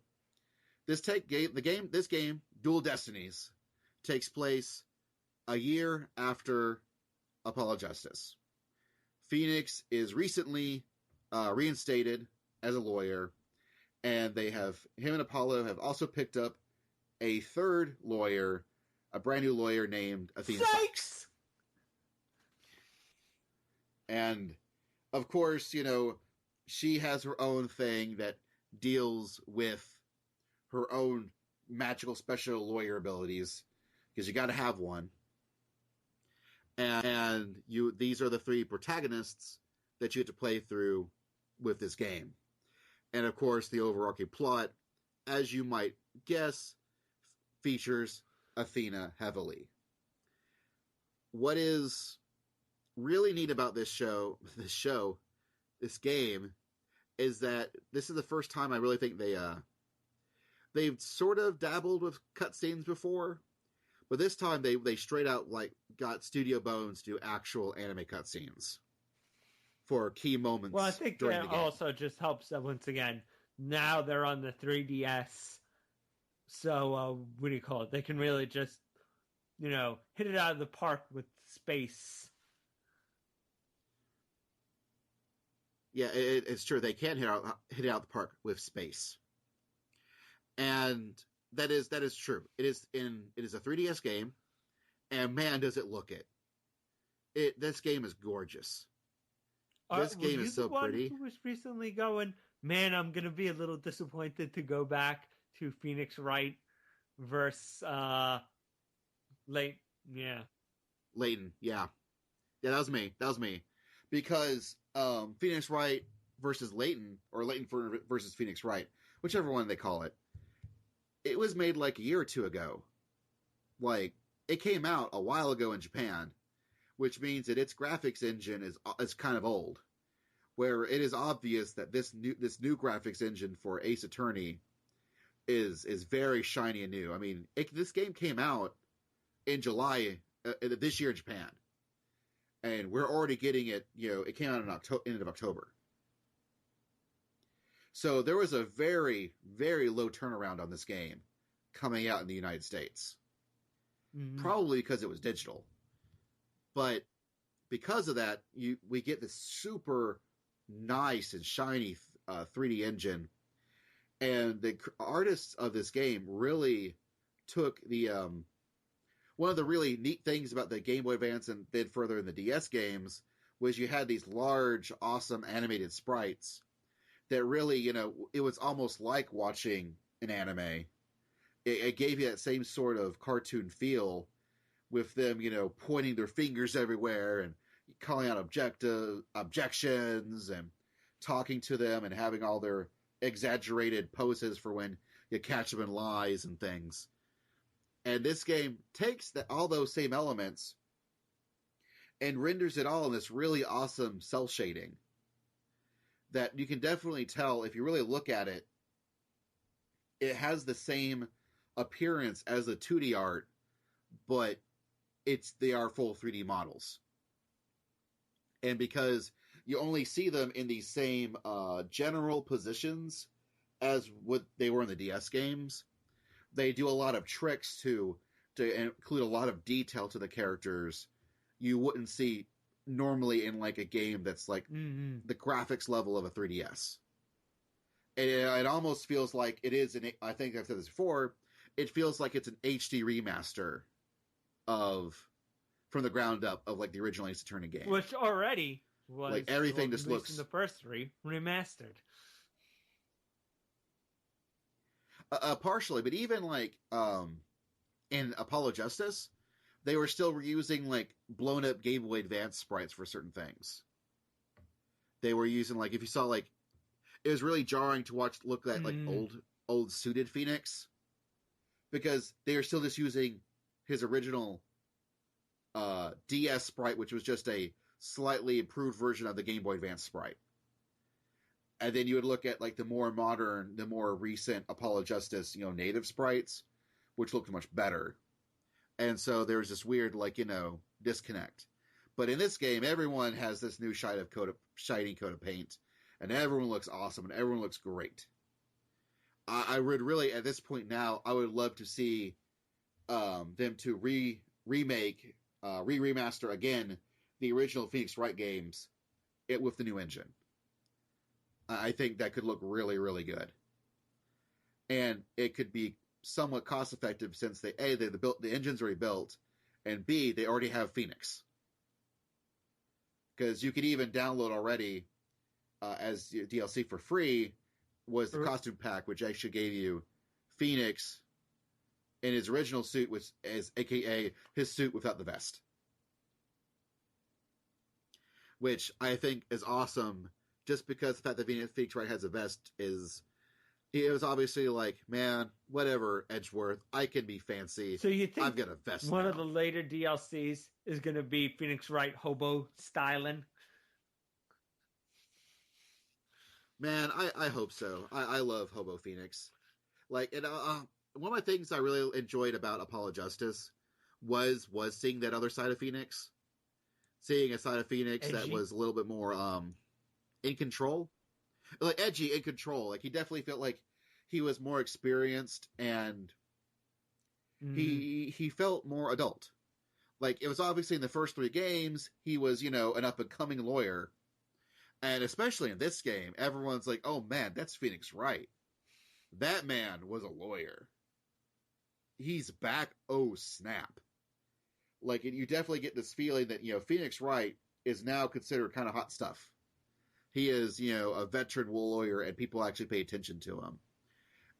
this game, Dual Destinies, takes place a year after Apollo Justice. Phoenix is recently reinstated as a lawyer, and him and Apollo have also picked up a third lawyer, a brand new lawyer named Athena Sykes. And of course, she has her own thing that deals with her own magical special lawyer abilities, because you got to have one. And these are the three protagonists that you have to play through with this game. And of course, the overarching plot, as you might guess, features Athena heavily. What is really neat about this game, is that this is the first time I really think they've sort of dabbled with cutscenes before, but this time they straight out got Studio Bones to do actual anime cutscenes for key moments. Well, I think that also just helps that once again, now they're on the 3DS, so what do you call it? They can really just hit it out of the park with space. Yeah, it's true. They can hit it out the park with space, and that is true. It is a 3DS game, and man, does it look it. This game is gorgeous. This game is so pretty. Who was recently going, man, I'm gonna be a little disappointed to go back to Phoenix Wright versus Leighton. Yeah, that was me. Because Phoenix Wright versus Leighton, or Leighton versus Phoenix Wright, whichever one they call it, it was made like a year or two ago. Like, it came out a while ago in Japan, which means that its graphics engine is kind of old. Where it is obvious that this new graphics engine for Ace Attorney is very shiny and new. I mean, this game came out in July this year in Japan. And we're already getting it, it came out in end of October. So there was a very, very low turnaround on this game coming out in the United States. Mm-hmm. Probably because it was digital. But because of that, we get this super nice and shiny 3D engine. And the artists of this game really took the... one of the really neat things about the Game Boy Advance and then further in the DS games was you had these large, awesome animated sprites that really, it was almost like watching an anime. It gave you that same sort of cartoon feel with them, pointing their fingers everywhere and calling out objections and talking to them and having all their exaggerated poses for when you catch them in lies and things. And this game takes all those same elements and renders it all in this really awesome cell shading that you can definitely tell, if you really look at it, it has the same appearance as the 2D art, but they are full 3D models. And because you only see them in the same general positions as what they were in the DS games. They do a lot of tricks to include a lot of detail to the characters you wouldn't see normally in like a game that's like the graphics level of a 3DS. It almost feels like it is I think I've said this before, it feels like it's an HD remaster from the ground up of like the original Ace Attorney game. Which already was like everything just looks in the first 3 remastered. Partially, but even like in Apollo Justice, they were still reusing like blown up Game Boy Advance sprites for certain things. They were using like, if you saw like, it was really jarring to look at like old suited Phoenix, because they are still just using his original DS sprite, which was just a slightly improved version of the Game Boy Advance sprite. And then you would look at like the more modern, the more recent Apollo Justice, native sprites, which looked much better. And so there was this weird, like, disconnect. But in this game, everyone has this new shiny coat of paint, and everyone looks awesome, and everyone looks great. I would really, at this point now, I would love to see them to remaster again the original Phoenix Wright games with the new engine. I think that could look really, really good. And it could be somewhat cost effective since the engine's already built, and B, they already have Phoenix. Because you could even download already as DLC for free was the costume pack, which actually gave you Phoenix in his original suit, which is AKA his suit without the vest. Which I think is awesome, just because the fact that Phoenix Wright has a vest is... It was obviously like, man, whatever, Edgeworth, I can be fancy. So you think I've got a vest one now. of the later DLCs is going to be Phoenix Wright hobo styling? Man, I hope so. I love Hobo Phoenix. Like, and one of my things I really enjoyed about Apollo Justice was seeing that other side of Phoenix. Seeing a side of Phoenix that was a little bit more in control. Like, edgy, in control. Like, he definitely felt like he was more experienced, and he felt more adult. Like, it was obviously in the first 3 games, he was, an up-and-coming lawyer. And especially in this game, everyone's like, oh man, that's Phoenix Wright. That man was a lawyer. He's back, oh snap. Like, you definitely get this feeling that, Phoenix Wright is now considered kind of hot stuff. He is, a veteran lawyer, and people actually pay attention to him.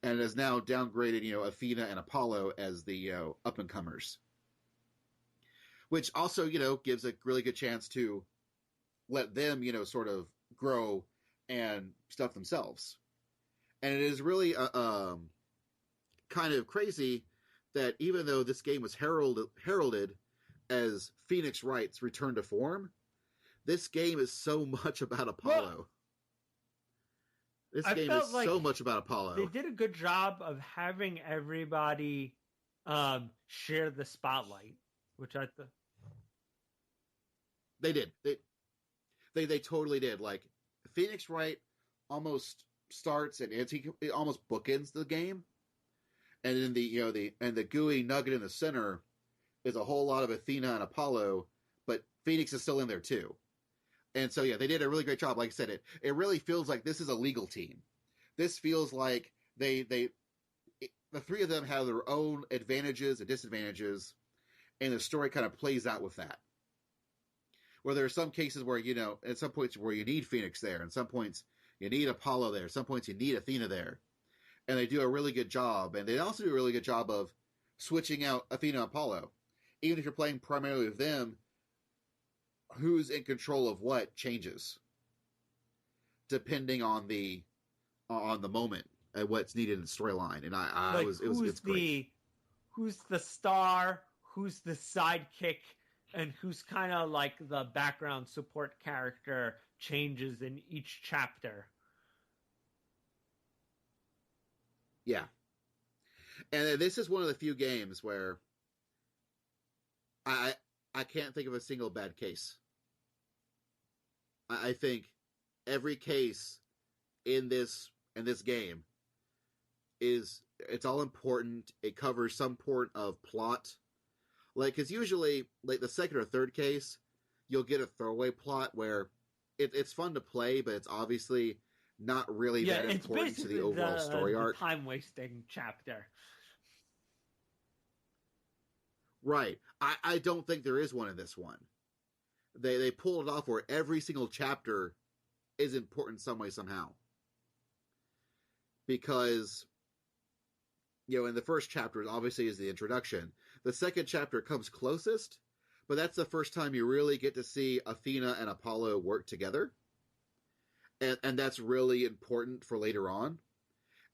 And has now downgraded, Athena and Apollo as the, up-and-comers. Which also, gives a really good chance to let them, sort of grow and stuff themselves. And it is really kind of crazy that even though this game was heralded as Phoenix Wright's return to form, this game is so much about Apollo. Well, this game is like so much about Apollo. They did a good job of having everybody share the spotlight, which I thought... They did. They totally did. Like, Phoenix Wright almost starts and it almost bookends the game, and then the gooey nugget in the center is a whole lot of Athena and Apollo, but Phoenix is still in there too. And so they did a really great job. Like I said, it really feels like this is a legal team. This feels like the 3 of them have their own advantages and disadvantages, and the story kind of plays out with that. Where there are some cases where, at some points where you need Phoenix there, and some points you need Apollo there, some points you need Athena there. And they do a really good job. And they also do a really good job of switching out Athena and Apollo. Even if you're playing primarily with them, who's in control of what changes. Depending on the moment and what's needed in the storyline. And it's great. Who's the star, who's the sidekick, and who's kind of like the background support character changes in each chapter. Yeah. And this is one of the few games where I can't think of a single bad case. I think every case in this game it's all important. It covers some point of plot. Like, because usually, like, the second or third case, you'll get a throwaway plot where it's fun to play, but it's obviously not really that important to the overall story arc. Time-wasting chapter. Right. I don't think there is one in this one. They pull it off where every single chapter is important some way, somehow. Because, you know, in the first chapter, obviously, is the introduction. The second chapter comes closest, but that's the first time you really get to see Athena and Apollo work together. And that's really important for later on.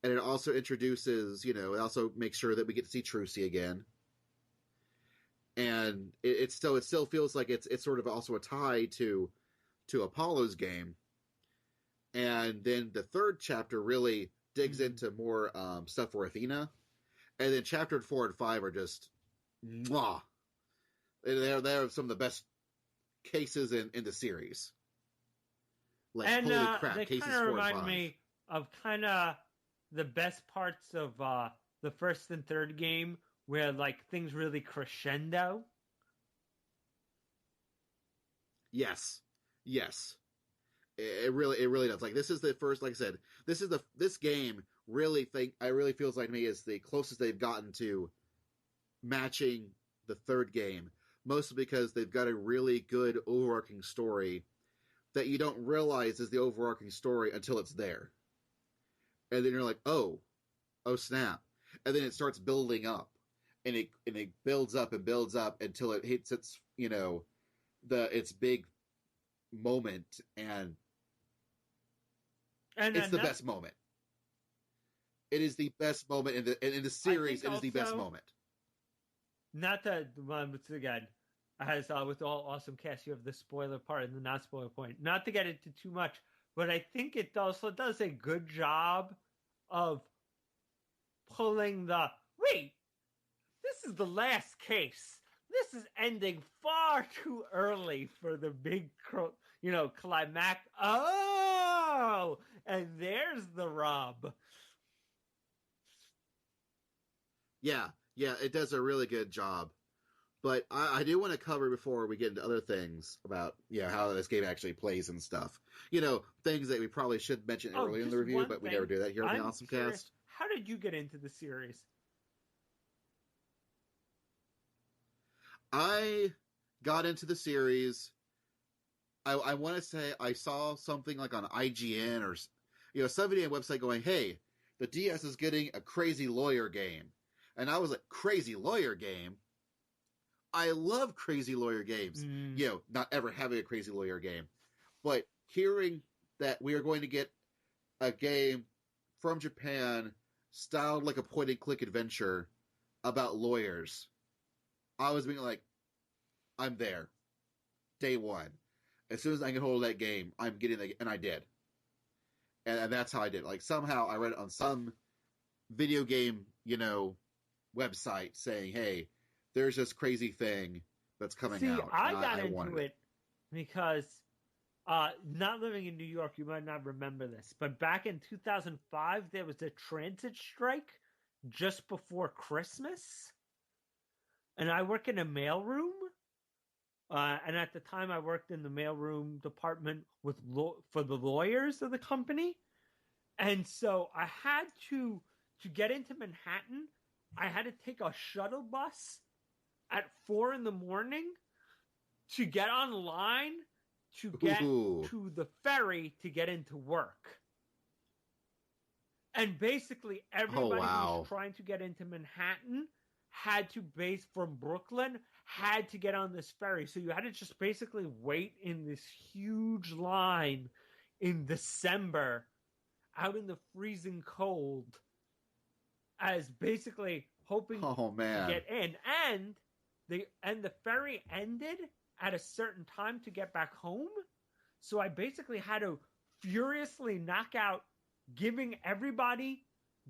And it also introduces, you know, it also makes sure that we get to see Trucy again. And it still feels like it's sort of also a tie to Apollo's game. And then the third chapter really digs into more stuff for Athena. And then chapter 4 and 5 are just mwah. They're some of the best cases in the series. Like, and holy crap, they cases kind of 4 and 5. remind me of kind of the best parts of the first and third game, where like things really crescendo. Yes. It really does. Like, this is the first, like I said, this game really feels like to me is the closest they've gotten to matching the third game, mostly because they've got a really good overarching story that you don't realize is the overarching story until it's there. And then you're like, oh snap. And then it starts building up. And it builds up and builds up until it hits its, you know, its big moment, and it's the best moment. It is the best moment in the series. It is the best moment. Not that once again, as with all OSMcast, you have the spoiler part and the not spoiler point. Not to get into too much, but I think it also does a good job of pulling the wait. This is the last case. This is ending far too early for the big, you know, climax. Oh, and there's the rub. Yeah, it does a really good job. But I do want to cover, before we get into other things about, you know, how this game actually plays and stuff. You know, things that we probably should mention early in the review, but we never do that here on the OSMcast. How did you get into the series? I got into the series, I want to say I saw something like on IGN or, you know, some video website going, hey, the DS is getting a crazy lawyer game. And I was like, crazy lawyer game? I love crazy lawyer games. You know, not ever having a crazy lawyer game. But hearing that we are going to get a game from Japan styled like a point-and-click adventure about lawyers, I was being like, I'm there. Day one. As soon as I can hold that game, I'm getting it, and I did. And that's how I did it. Like, somehow I read it on some video game, you know, website saying, hey, there's this crazy thing that's coming out. I got into it because, not living in New York, you might not remember this, but back in 2005, there was a transit strike just before Christmas. And I work in a mailroom. And at the time, I worked in the mailroom department for the lawyers of the company. And so I had to get into Manhattan, I had to take a shuttle bus at 4 a.m. to get online to get to the ferry to get into work. And basically everybody who was trying to get into Manhattan had to base from Brooklyn, had to get on this ferry. So you had to just basically wait in this huge line in December out in the freezing cold as basically hoping to get in. And the ferry ended at a certain time to get back home. So I basically had to furiously knock out giving everybody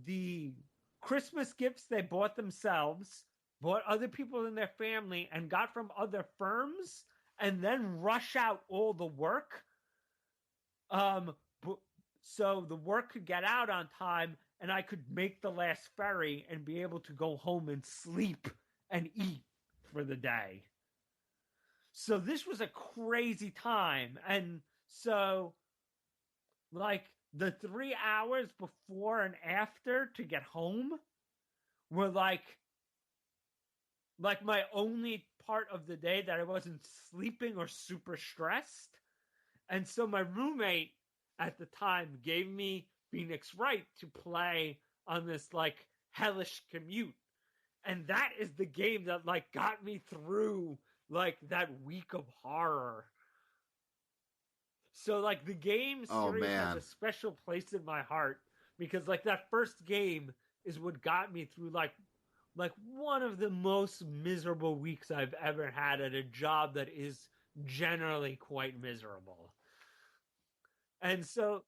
the Christmas gifts they bought themselves, bought other people in their family, and got from other firms, and then rush out all the work So the work could get out on time, and I could make the last ferry and be able to go home and sleep and eat for the day. So this was a crazy time. And so, like, the 3 hours before and after to get home were like my only part of the day that I wasn't sleeping or super stressed. And so my roommate at the time gave me Phoenix Wright to play on this like hellish commute. And that is the game that like got me through like that week of horror. So like the game series has a special place in my heart because like that first game is what got me through like one of the most miserable weeks I've ever had at a job that is generally quite miserable. And so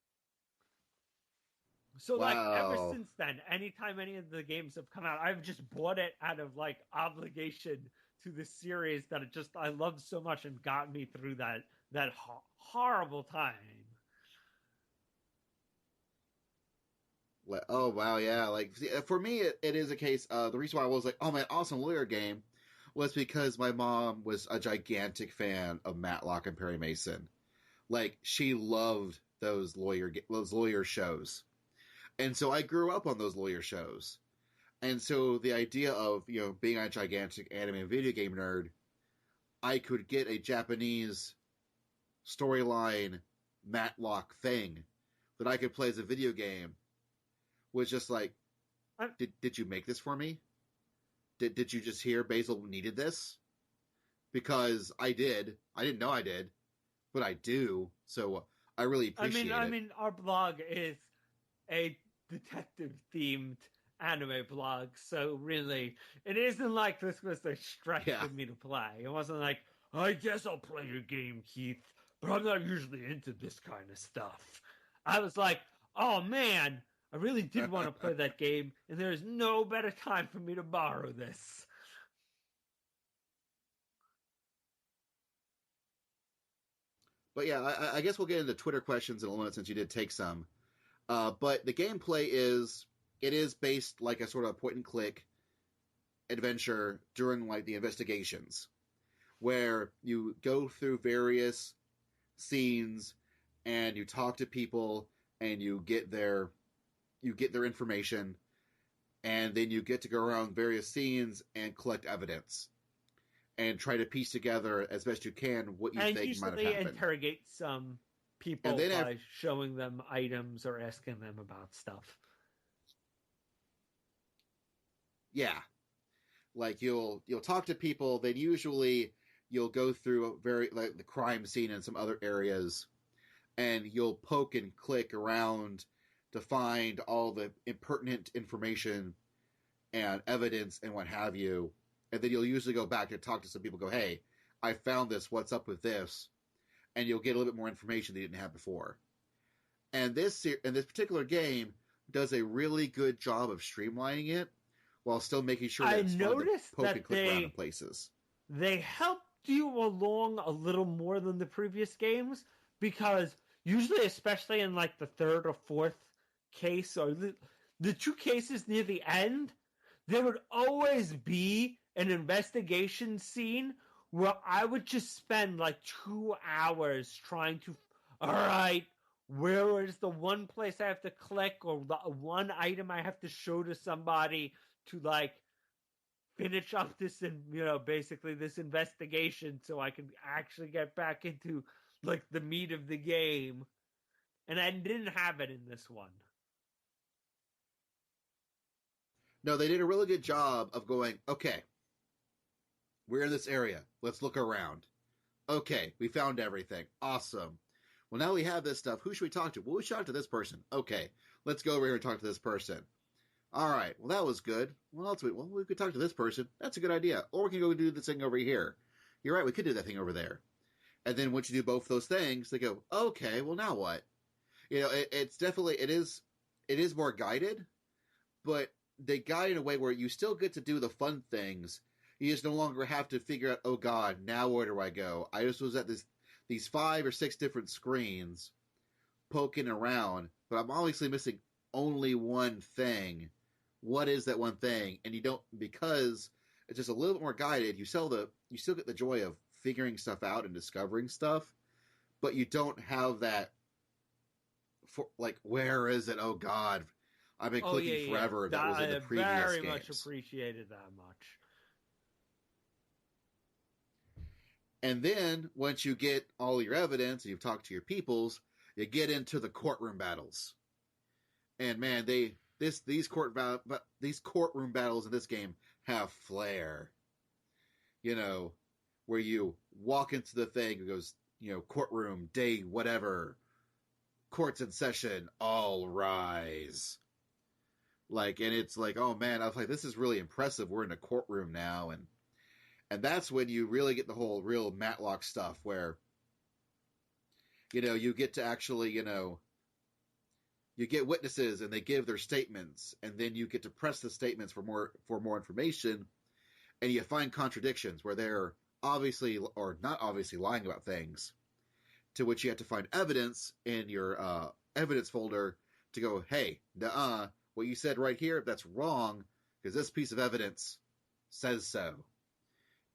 like ever since then, anytime any of the games have come out, I've just bought it out of like obligation to the series that I loved so much and got me through that horrible time. Oh wow, yeah. Like for me, it is a case. The reason why I was like, "Oh man, awesome lawyer game," was because my mom was a gigantic fan of Matlock and Perry Mason. Like she loved those lawyer shows, and so I grew up on those lawyer shows. And so the idea of being a gigantic anime and video game nerd, I could get a Japanese storyline Matlock thing that I could play as a video game. Was just like, did you make this for me? Did you just hear Basil needed this? Because I did. I didn't know I did, but I do. So I really appreciate it. I mean, our blog is a detective-themed anime blog, so really, it isn't like this was a stretch for me to play. It wasn't like, I guess I'll play your game, Keith, but I'm not usually into this kind of stuff. I was like, oh man, I really did want to play that game, and there's no better time for me to borrow this. But yeah, I guess we'll get into Twitter questions in a moment since you did take some. But the gameplay is based like a sort of point and click adventure during like the investigations, where you go through various scenes and you talk to people and you get their information, and then you get to go around various scenes and collect evidence and try to piece together as best you can what you think might have happened. And usually interrogate some people by showing them items or asking them about stuff. Yeah. Like you'll talk to people, then usually you'll go through the crime scene and some other areas, and you'll poke and click around to find all the impertinent information and evidence and what have you. And then you'll usually go back to talk to some people, go, hey, I found this, what's up with this? And you'll get a little bit more information that you didn't have before. And this particular game does a really good job of streamlining it while still making sure that it's fun to poke and click around in places. They helped you along a little more than the previous games, because usually, especially in like the third or fourth case, or the two cases near the end, there would always be an investigation scene where I would just spend like 2 hours trying to, all right, where is the one place I have to click or the one item I have to show to somebody to like finish up this, basically this investigation so I can actually get back into like the meat of the game. And I didn't have it in this one. No, they did a really good job of going, okay, we're in this area. Let's look around. Okay, we found everything. Awesome. Well, now we have this stuff. Who should we talk to? Well, we should talk to this person. Okay, let's go over here and talk to this person. All right, well, that was good. What else? Well, we could talk to this person. That's a good idea. Or we can go do this thing over here. You're right, we could do that thing over there. And then once you do both those things, they go, okay, well, now what? It's definitely, it is more guided, but they guide in a way where you still get to do the fun things. You just no longer have to figure out, oh God, now where do I go? I just was at these 5 or 6 different screens poking around, but I'm obviously missing only one thing. What is that one thing? And you don't, because it's just a little bit more guided. You still get the joy of figuring stuff out and discovering stuff, but you don't have that. Where is it? Oh God, I've been clicking forever. That was in the previous games. Very much appreciated that much. And then once you get all your evidence and you've talked to your peoples, you get into the courtroom battles. And man, these courtroom battles in this game have flair. Where you walk into the thing, it goes, courtroom, day, whatever, court's in session, all rise. And it's like, oh man, I was like, this is really impressive. We're in a courtroom now. And that's when you really get the whole real Matlock stuff where, you get to actually, you get witnesses and they give their statements, and then you get to press the statements for more information, and you find contradictions where they're obviously or not obviously lying about things, to which you have to find evidence in your evidence folder to go, hey, what you said right here, that's wrong, because this piece of evidence says so.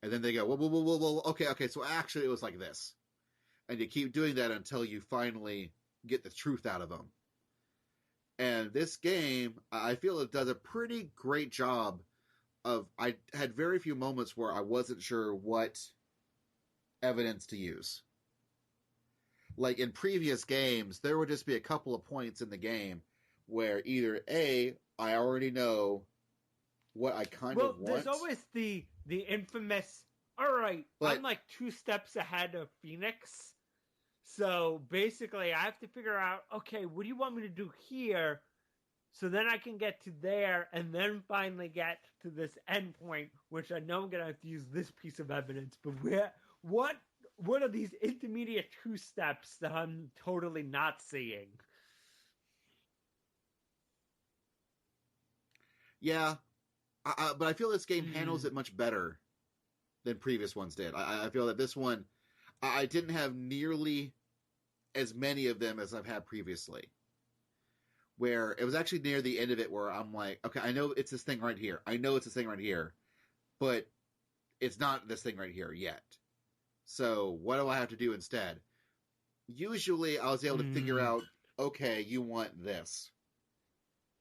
And then they go, whoa, okay, so actually it was like this. And you keep doing that until you finally get the truth out of them. And this game, I feel it does a pretty great job of, I had very few moments where I wasn't sure what evidence to use. Like in previous games, there would just be a couple of points in the game where either A, I already know what I kind of want. Well, there's always the infamous, all right, I'm like 2 steps ahead of Phoenix. So basically, I have to figure out, okay, what do you want me to do here? So then I can get to there and then finally get to this end point, which I know I'm going to have to use this piece of evidence. But what are these intermediate 2 steps that I'm totally not seeing? Yeah, but I feel this game handles it much better than previous ones did. I feel that this one, I didn't have nearly as many of them as I've had previously. Where it was actually near the end of it where I'm like, okay, I know it's this thing right here. I know it's this thing right here. But it's not this thing right here yet. So what do I have to do instead? Usually I was able to figure out, okay, you want this.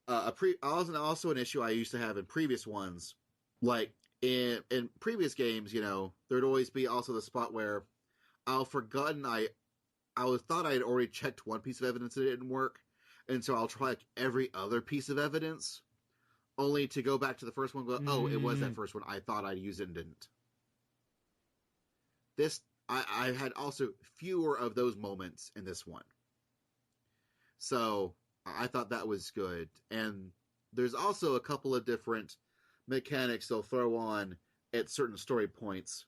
Also an issue I used to have in previous ones, like in previous games, there'd always be also the spot where I thought I had already checked one piece of evidence and it didn't work, and so I'll try every other piece of evidence, only to go back to the first one and go, oh, it was that first one. I thought I'd use it and didn't. I had also fewer of those moments in this one. So I thought that was good. And there's also a couple of different mechanics they'll throw on at certain story points,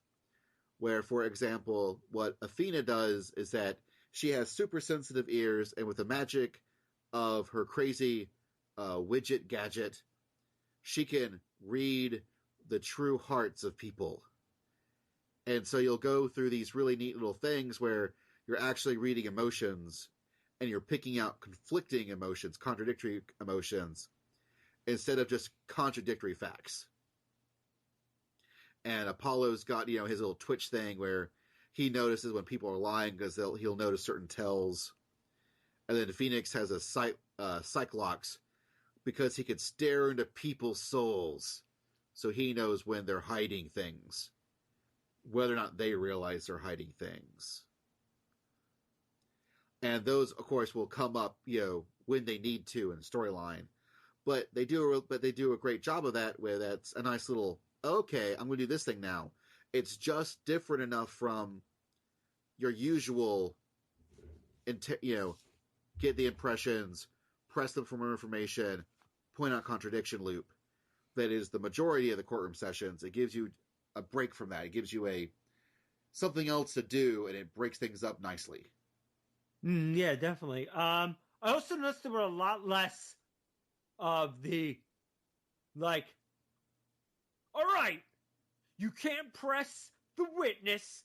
where, for example, what Athena does is that she has super sensitive ears, and with the magic of her crazy widget gadget, she can read the true hearts of people. And so you'll go through these really neat little things where you're actually reading emotions, and you're picking out conflicting emotions, contradictory emotions, instead of just contradictory facts. And Apollo's got, his little twitch thing where he notices when people are lying because he'll notice certain tells. And then Phoenix has a Cyclops because he can stare into people's souls. So he knows when they're hiding things, whether or not they realize they're hiding things. And those, of course, will come up, when they need to in the storyline. But they do a great job of that, where that's a nice little, okay, I'm going to do this thing now. It's just different enough from your usual, get the impressions, press them for more information, point out contradiction loop. That is the majority of the courtroom sessions. It gives you a break from that. It gives you something else to do, and it breaks things up nicely. Yeah, definitely. I also noticed there were a lot less of the, all right, you can't press the witness,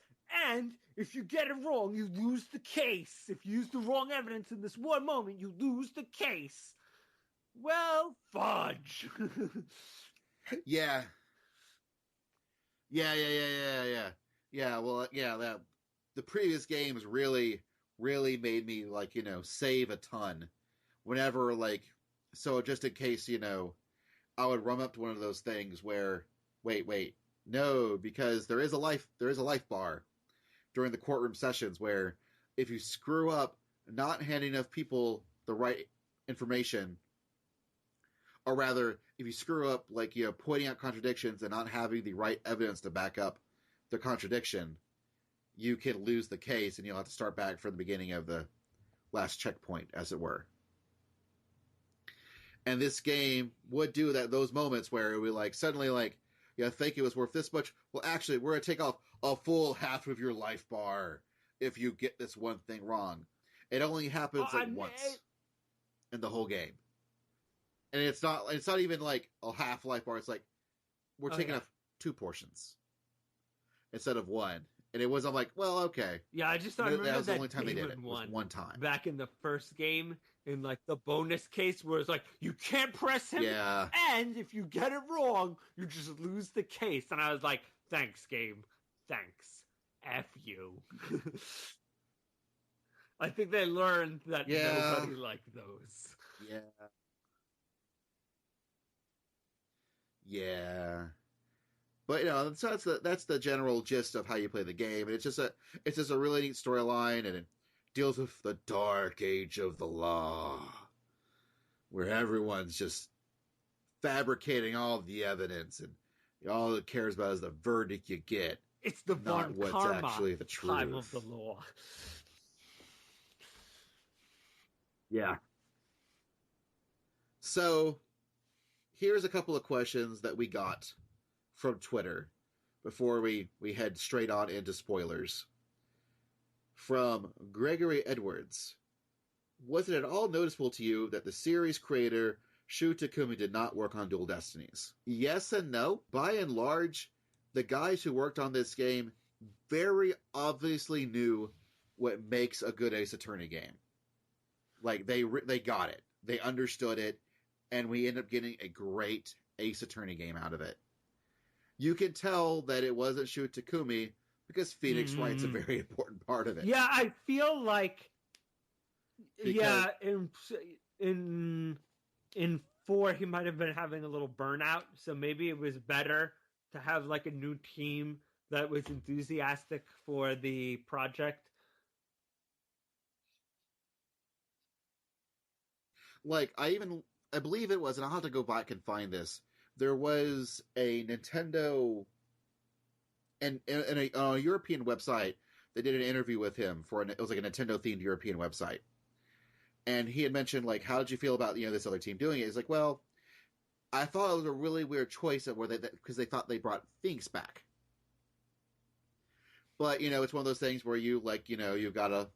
and if you get it wrong, you lose the case. If you use the wrong evidence in this one moment, you lose the case. Well, fudge. Yeah. Yeah, well, yeah, the previous games really made me, like, save a ton. Whenever, like, so just in case, I would run up to one of those things where, wait, no, because there is a life bar during the courtroom sessions where if you screw up not handing enough people the right information, or rather, if you screw up, like, pointing out contradictions and not having the right evidence to back up the contradiction, you can lose the case and you'll have to start back from the beginning of the last checkpoint, as it were. And this game would do that, those moments where it would, like, suddenly, like, think it was worth this much. Well, actually, we're going to take off a full half of your life bar if you get this one thing wrong. It only happens, once in the whole game. And it's not even like a half life bar. It's like, we're taking off 2 portions instead of 1. And it was, I'm like, well, okay. Yeah, I remember that was that the only time they did it. One, was one time. Back in the first game, in, like, the bonus case where it's like, you can't press him. Yeah. And if you get it wrong, you just lose the case. And I was like, thanks, game. Thanks. F you. I think they learned that nobody liked those. Yeah. Yeah. But so that's the general gist of how you play the game, and it's just a really neat storyline, and it deals with the dark age of the law, where everyone's just fabricating all the evidence, and all it cares about is the verdict you get. It's the not what's karma actually the truth. time of the law. Yeah. So, here's a couple of questions that we got from Twitter before we head straight on into spoilers. From Gregory Edwards. Was it at all noticeable to you that the series creator Shu Takumi did not work on Dual Destinies? Yes and no. By and large, the guys who worked on this game very obviously knew what makes a good Ace Attorney game. Like, they got it. They understood it, and we end up getting a great Ace Attorney game out of it. You can tell that it wasn't Shu Takumi because Phoenix Wright's a very important part of it. Yeah, I feel like in 4 he might have been having a little burnout, so maybe it was better to have, like, a new team that was enthusiastic for the project. Like, I believe it was, and I'll have to go back and find this, there was a Nintendo, and on a European website, they did an interview with him it was like a Nintendo-themed European website. And he had mentioned, like, how did you feel about, this other team doing it? He's like, well, I thought it was a really weird choice because they thought they brought Phoenix back. But, it's one of those things where you, like, you've got to,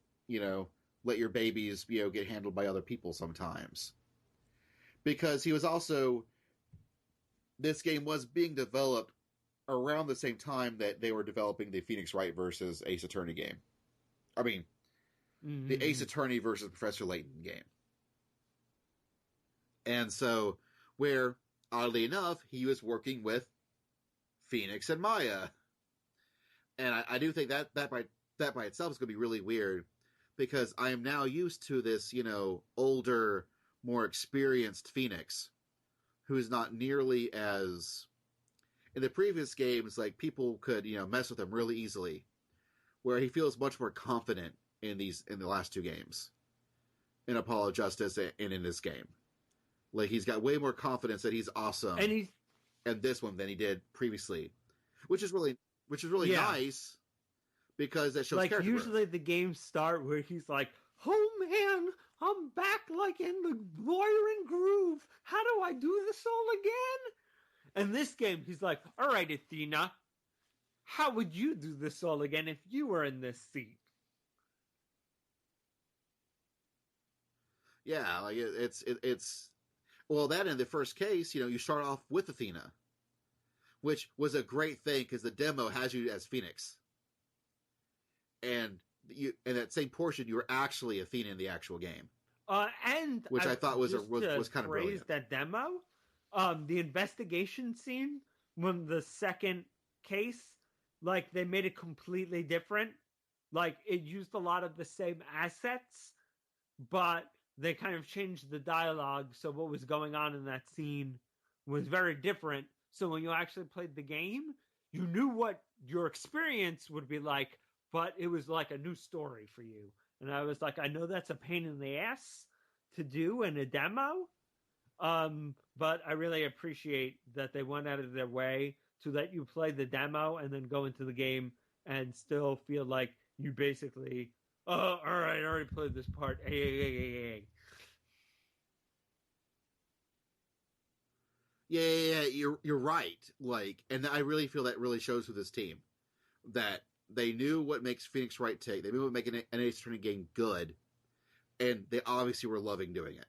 let your babies, get handled by other people sometimes. Because he was also, this game was being developed around the same time that they were developing the Phoenix Wright versus Ace Attorney game. I mean, the Ace Attorney versus Professor Layton game. And so, where, oddly enough, he was working with Phoenix and Maya. And I do think that by itself is going to be really weird, because I am now used to this, older, more experienced Phoenix, who is not nearly as... In the previous games, like, people could, mess with him really easily, where he feels much more confident in the last 2 games, in Apollo Justice and in this game. Like, he's got way more confidence that he's awesome in this one than he did previously, which is really nice, because that shows like, character usually growth. The games start where he's like, oh man, I'm back, like, in the lawyering groove. How do I do this all again? And this game, he's like, all right, Athena, how would you do this all again if you were in this seat? Yeah, like, it's well, that in the first case, you start off with Athena, which was a great thing, because the demo has you as Phoenix. and that same portion, you were actually Athena in the actual game. And which I thought was kind of brilliant. That demo, the investigation scene when the second case, like they made it completely different. Like it used a lot of the same assets, but they kind of changed the dialogue. So what was going on in that scene was very different. So when you actually played the game, you knew what your experience would be like, but it was like a new story for you. And I was like, I know that's a pain in the ass to do in a demo, but I really appreciate that they went out of their way to let you play the demo and then go into the game and still feel like you basically, oh, all right, I already played this part. Yeah, you're right. Like, and I really feel that really shows with this team that they knew what makes Phoenix Wright tick. They knew what makes an Ace Attorney game good, and they obviously were loving doing it.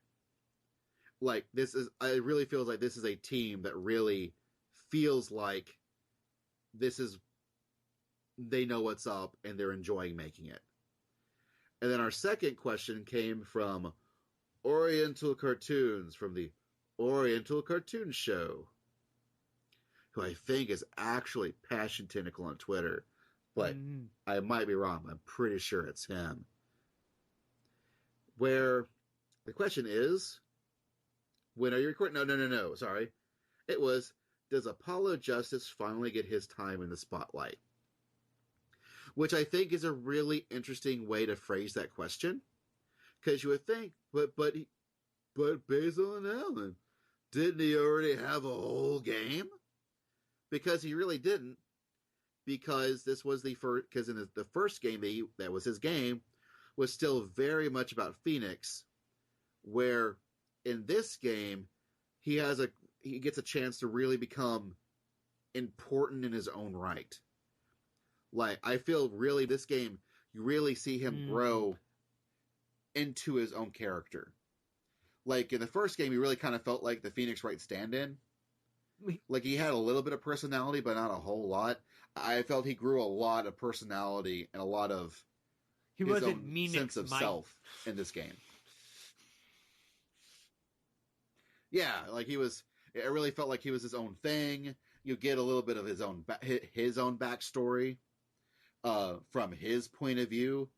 Like, it really feels like this is a team that really feels like they know what's up and they're enjoying making it. And then our second question came from Oriental Cartoons from the Oriental Cartoon Show, who I think is actually Passion Tentacle on Twitter, but I might be wrong. I'm pretty sure it's him. Where the question is, when are you recording? No. Sorry. It was, does Apollo Justice finally get his time in the spotlight? Which I think is a really interesting way to phrase that question. Because you would think, but Basil and Alain, didn't he already have a whole game? Because he really didn't. Because this was the first, because in the first game that was his game, was still very much about Phoenix, where in this game he gets a chance to really become important in his own right. Like, I feel really this game, you really see him grow into his own character. Like, in the first game, he really kind of felt like the Phoenix Wright stand-in. Like, he had a little bit of personality, but not a whole lot. I felt he grew a lot of personality and a lot of his own sense of self in this game. Yeah, like it really felt like he was his own thing. You get a little bit of his own backstory from his point of view,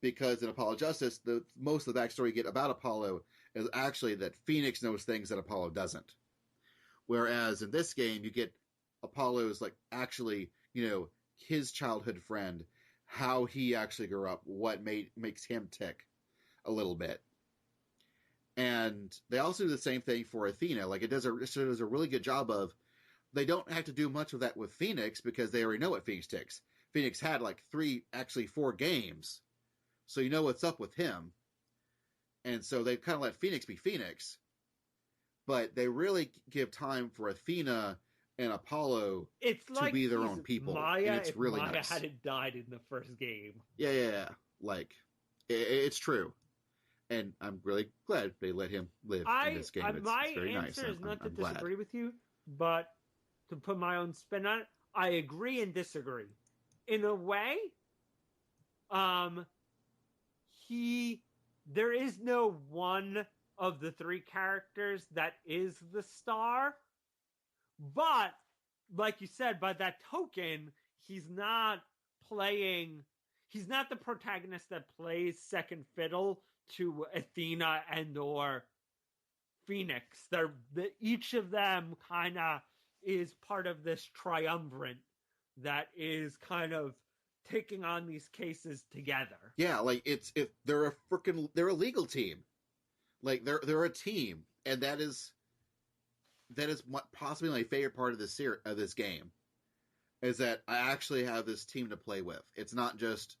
because in Apollo Justice, most of the backstory you get about Apollo is actually that Phoenix knows things that Apollo doesn't. Whereas in this game, you get Apollo's, like, actually, his childhood friend, how he actually grew up, what makes him tick a little bit. And they also do the same thing for Athena. Like, it does a really good job of, they don't have to do much of that with Phoenix because they already know what Phoenix ticks. Phoenix had like 4 games, so you know what's up with him. And so they kind of let Phoenix be Phoenix, but they really give time for Athena and Apollo to be their own people. Maya, and it's really Maya nice. hadn't died in the first game. Yeah. Like, it's true. And I'm really glad they let him live in this game. My it's very answer nice. is not to I'm glad. disagree with you, but to put my own spin on it, I agree and disagree. In a way, there is no one of the 3 characters that is the star, but like you said, by that token, he's not the protagonist that plays second fiddle to Athena and or Phoenix. Each of them kind of is part of this triumvirate that is kind of taking on these cases together. Yeah, like they're a legal team. Like they're a team, and that is possibly my favorite part of this game, is that I actually have this team to play with. It's not just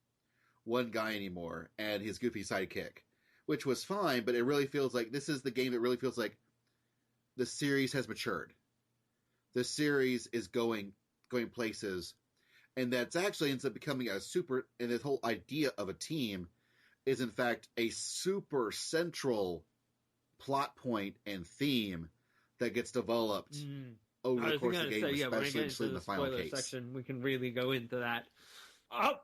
one guy anymore and his goofy sidekick, which was fine, but it really feels like this is the game that really feels like the series has matured. The series is going places, and that's actually ends up becoming and this whole idea of a team is in fact a super central plot point and theme that gets developed over the course of the game, especially in the final case. Section, we can really go into that.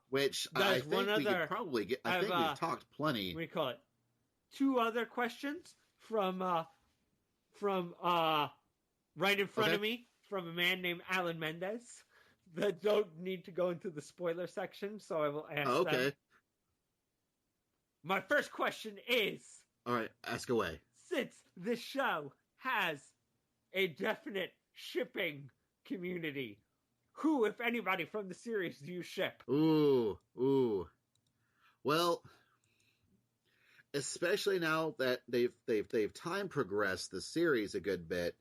which I think we could probably get. I think we've talked plenty. What do you call it? 2 other questions from right in front of me from a man named Alain Mendez that don't need to go into the spoiler section, so I will ask them. My first question is... All right, ask away. Since this show has a definite shipping community, who, if anybody, from the series do you ship? Ooh. Well, especially now that they've time progressed the series a good bit,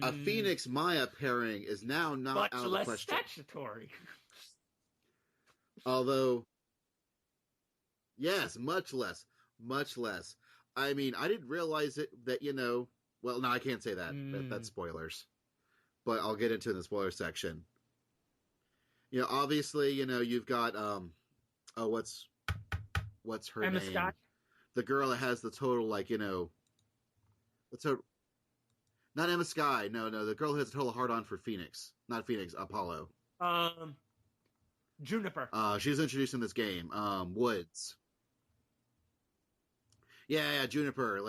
a Phoenix Maya pairing is now not out of the question. Much less statutory. Although, yes, much less. I mean, I didn't realize it that, well, no, I can't say that. That's spoilers. But I'll get into it in the spoiler section. Obviously, you've got, what's her Emma name? Scott? The girl that has the total, not Emma Sky. No, the girl who has a total hard-on for Phoenix. Not Phoenix, Apollo. Juniper. She's introduced in this game. Woods. Yeah, Juniper.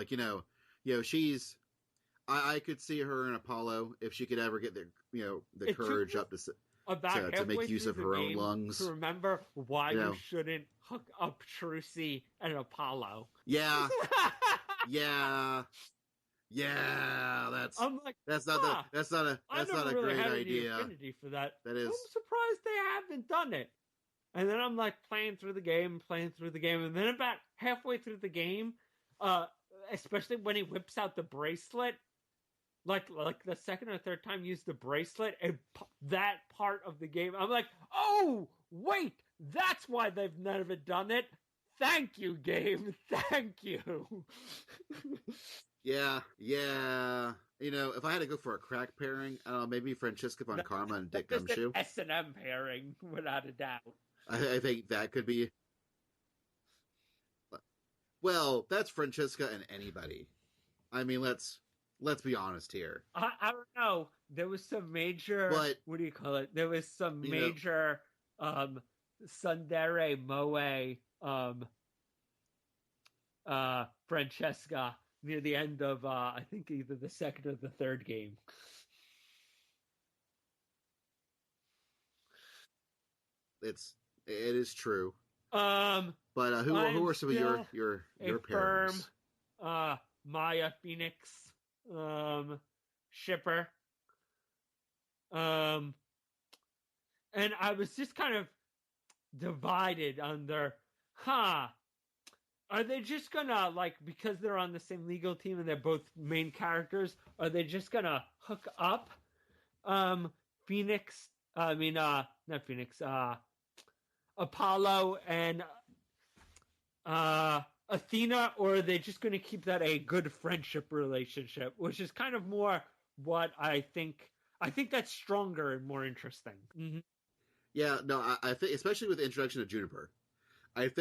She's... I could see her in Apollo if she could ever get the courage up to make use of her own lungs. To remember why you shouldn't hook up Trucy and Apollo. Yeah. Yeah, that's not a great idea. Affinity for that. That is. I'm surprised they haven't done it. And then I'm playing through the game, and then about halfway through the game, especially when he whips out the bracelet, like the second or third time use the bracelet, and that part of the game, I'm like, oh wait, that's why they've never done it. Thank you, game. Thank you. Yeah. If I had to go for a crack pairing, maybe Francesca Von Karma and Dick Gumshoe. S&M pairing, without a doubt. I think that could be... Well, that's Francesca and anybody. I mean, let's be honest here. I don't know. There was some major... what do you call it? There was some major Tsundere Moe Francesca near the end of, I think, either the second or the third game. It is true. But who are some of your pairings? Maya Phoenix shipper. And I was just kind of divided under, are they just gonna, because they're on the same legal team and they're both main characters, are they just gonna hook up Phoenix, not Phoenix, Apollo and Athena, or are they just gonna keep that a good friendship relationship, which is kind of more what I think that's stronger and more interesting. Mm-hmm. Yeah, no, I think, especially with the introduction of Juniper, that's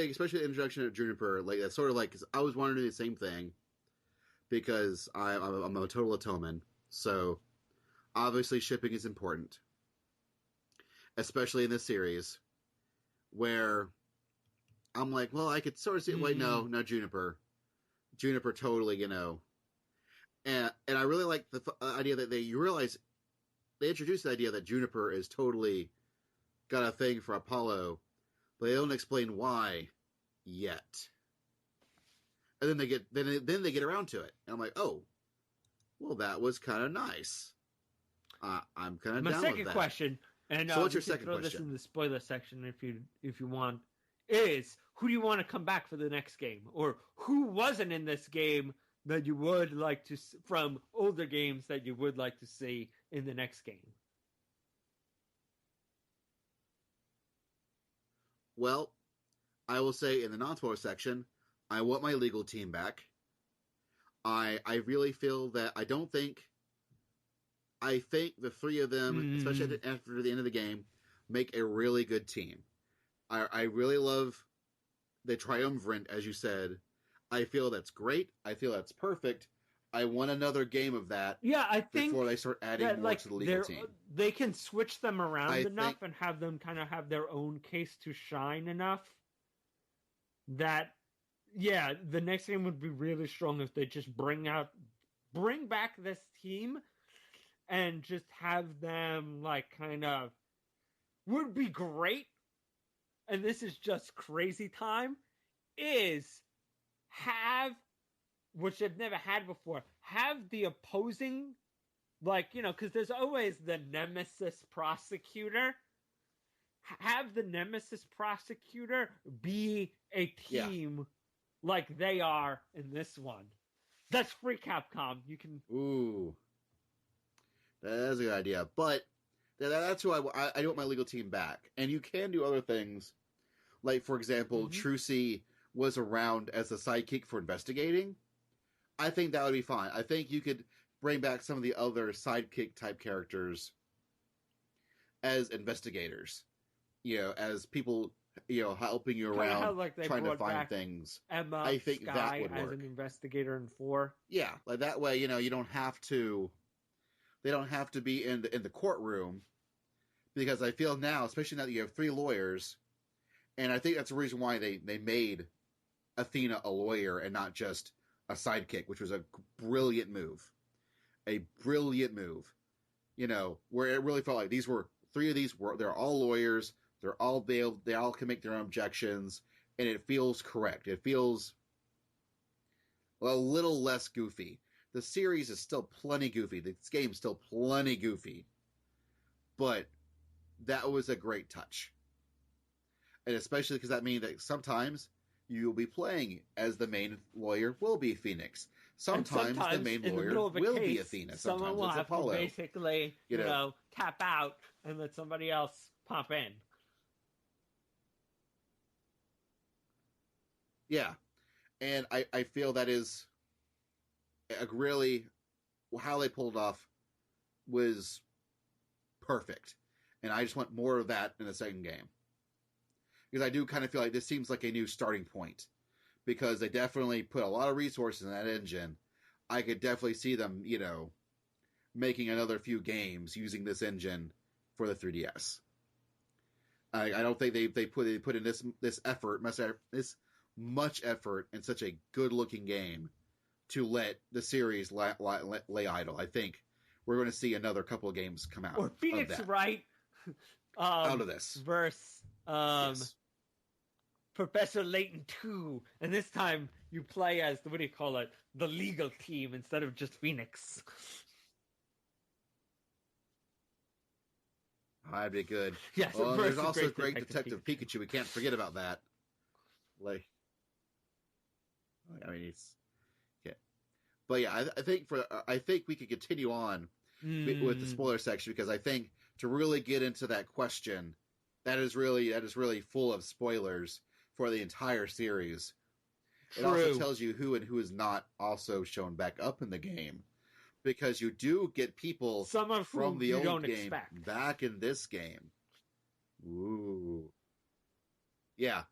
sort of because I was wanting to do the same thing, because I'm a total Ottoman, so obviously shipping is important, especially in this series, where I'm like, well, I could sort of see it. Wait, no, Juniper totally, and I really like the idea that they introduced the idea that Juniper is totally got a thing for Apollo, but they don't explain why yet. And then they get around to it, and I'm like, oh, well, that was kind of nice. I'm kind of down with that. My second question, and so what's your second question? Throw this in the spoiler section if you want, is who do you want to come back for the next game, or who wasn't in this game that you would like to, from older games, that you would like to see in the next game? Well, I will say in the non-spoiler section, I want my legal team back. I really feel that I think the three of them, especially after the end of the game, make a really good team. I really love the triumvirate, as you said. I feel that's great. I feel that's perfect. I want another game of that. Yeah, I think before they start adding more to the legal team. They can switch them around enough and have them kind of have their own case to shine enough that, yeah, the next game would be really strong if they just bring back this team and just have them like kind of would be great. And this is just crazy time. Is have, which they've never had before, have the opposing, like, you know, because there's always the nemesis prosecutor. Have the nemesis prosecutor be a team like they are in this one. That's free Capcom. You can... Ooh. That's a good idea. But that's who I want my legal team back. And you can do other things. Like, for example, Trucy was around as a sidekick for investigating. I think that would be fine. I think you could bring back some of the other sidekick type characters as investigators. You know, as people, you know, helping you around, trying to find things. Emma I think Sky that would work. As an investigator in 4. Yeah, like that way, you know, you don't have to. They don't have to be in the courtroom, because I feel now, especially now that you have 3 lawyers, and I think that's the reason why they made Athena a lawyer and not just a sidekick, which was a brilliant move. A brilliant move. You know, where it really felt like 3 of these they're all lawyers, they all can make their own objections, and it feels correct. It feels a little less goofy. The series is still plenty goofy. This game's still plenty goofy. But that was a great touch. And especially because that means that sometimes you'll be playing as the main lawyer will be Phoenix. Sometimes the main lawyer will be Athena. Sometimes will it's have Apollo. To basically, you know, tap out and let somebody else pop in. Yeah. And I feel that is really how they pulled off was perfect. And I just want more of that in the second game. Because I do kind of feel like this seems like a new starting point. Because they definitely put a lot of resources in that engine. I could definitely see them, you know, making another few games using this engine for the 3DS. I don't think they put in this effort, this much effort in such a good looking game to let the series lay idle. I think we're going to see another couple of games come out. Or Phoenix Wright out of this versus Professor Layton 2, and this time you play as the legal team instead of just Phoenix. That'd be good. Yes, well, there's also great Detective Pikachu. We can't forget about that. Like, I mean, but yeah, I think we could continue on with the spoiler section, because I think to really get into that question, that is really full of spoilers for the entire series. True. It also tells you who and who is not also shown back up in the game, because you do get people from the old game back in this game. Ooh, yeah,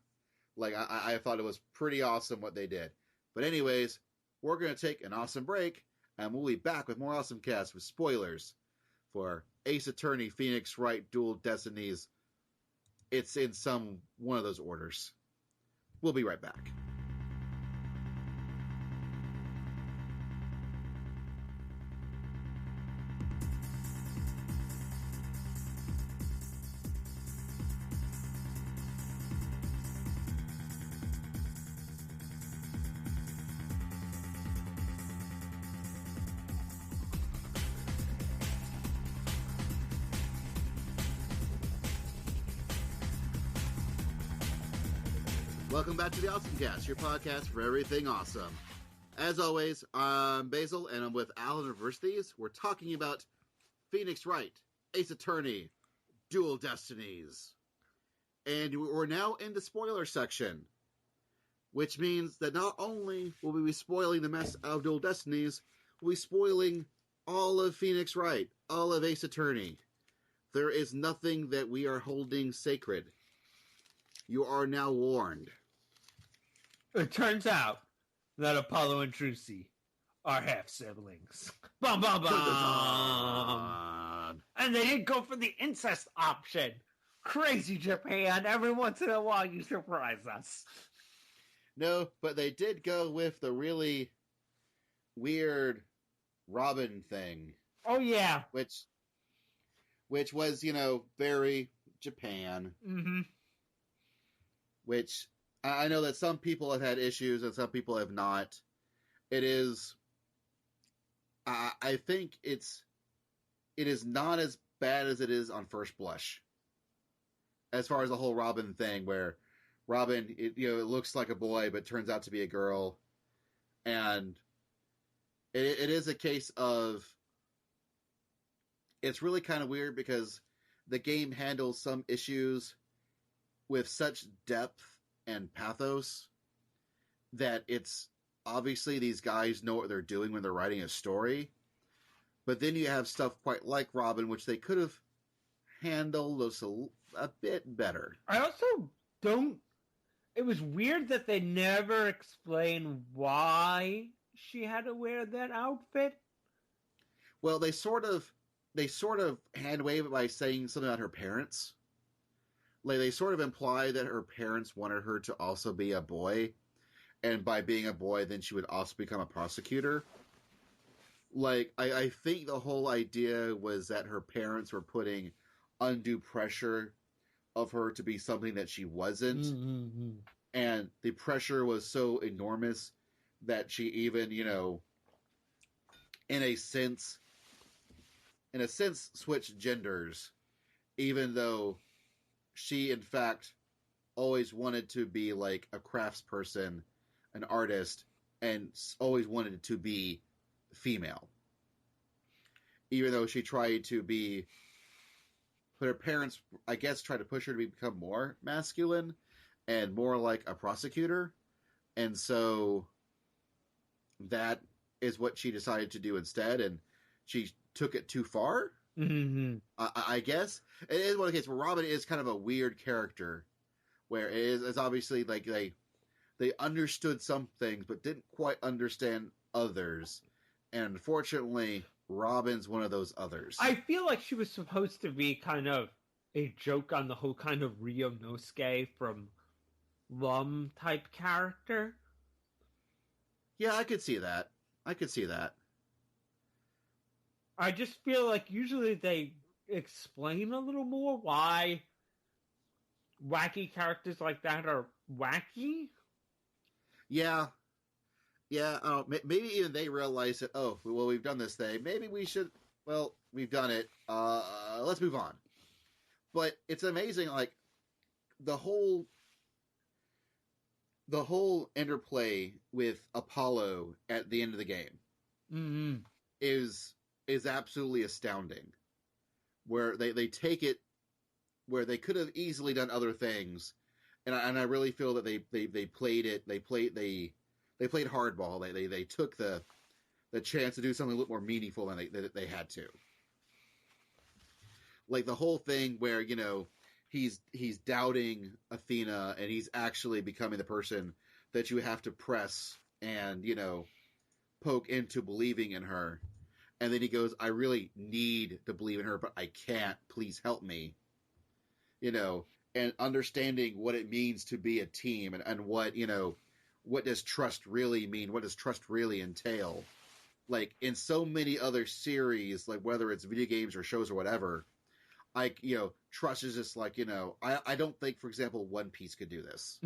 like I thought it was pretty awesome what they did. But anyways, we're going to take an awesome break, and we'll be back with more OSMcast with spoilers for Ace Attorney, Phoenix Wright, Dual Destinies. It's in one of those orders. We'll be right back. Welcome back to the OSMcast, your podcast for everything awesome. As always, I'm Basil, and I'm with Alain of Reverse Thieves. We're talking about Phoenix Wright, Ace Attorney, Dual Destinies. And we're now in the spoiler section, which means that not only will we be spoiling the mess of Dual Destinies, we'll be spoiling all of Phoenix Wright, all of Ace Attorney. There is nothing that we are holding sacred. You are now warned. It turns out that Apollo and Trucy are half-siblings. Bum, bum, bum. And they didn't go for the incest option. Crazy Japan. Every once in a while you surprise us. No, but they did go with the really weird Robin thing. Oh, yeah. Which was, very Japan. Mm-hmm. Which I know that some people have had issues and some people have not. It is... I think it is not as bad as it is on first blush. As far as the whole Robin thing, where Robin, it looks like a boy, but turns out to be a girl. And it is a case of... It's really kind of weird because the game handles some issues with such depth and pathos that it's... Obviously, these guys know what they're doing when they're writing a story. But then you have stuff quite like Robin, which they could have handled a bit better. I also don't... It was weird that they never explain why she had to wear that outfit. Well, they sort of hand-wave it by saying something about her parents. Like, they sort of imply that her parents wanted her to also be a boy. And by being a boy, then she would also become a prosecutor. Like, I think the whole idea was that her parents were putting undue pressure of her to be something that she wasn't. Mm-hmm. And the pressure was so enormous that she even, in a sense, switched genders. Even though she, in fact, always wanted to be like a craftsperson, an artist, and always wanted to be female. Even though she tried to be... But her parents, I guess, tried to push her to become more masculine and more like a prosecutor. And so that is what she decided to do instead, and she took it too far, I guess. It is one of the cases where Robin is kind of a weird character, where it's obviously like they understood some things, but didn't quite understand others. And unfortunately, Robin's one of those others. I feel like she was supposed to be kind of a joke on the whole kind of Ryunosuke from Plumb type character. Yeah, I could see that. I just feel like usually they explain a little more why wacky characters like that are wacky. Yeah. Maybe even they realize that, oh, well, we've done this thing. Maybe we should, well, we've done it. Let's move on. But it's amazing, like, the whole interplay with Apollo at the end of the game is absolutely astounding. Where they take it, where they could have easily done other things, and I really feel that they played it. They played hardball. They took the chance to do something a little more meaningful than they had to. Like the whole thing where he's doubting Athena and he's actually becoming the person that you have to press and poke into believing in her. And then he goes, I really need to believe in her, but I can't. Please help me. And understanding what it means to be a team and what, what does trust really mean? What does trust really entail? Like in so many other series, like whether it's video games or shows or whatever, trust is just like, I don't think, for example, One Piece could do this.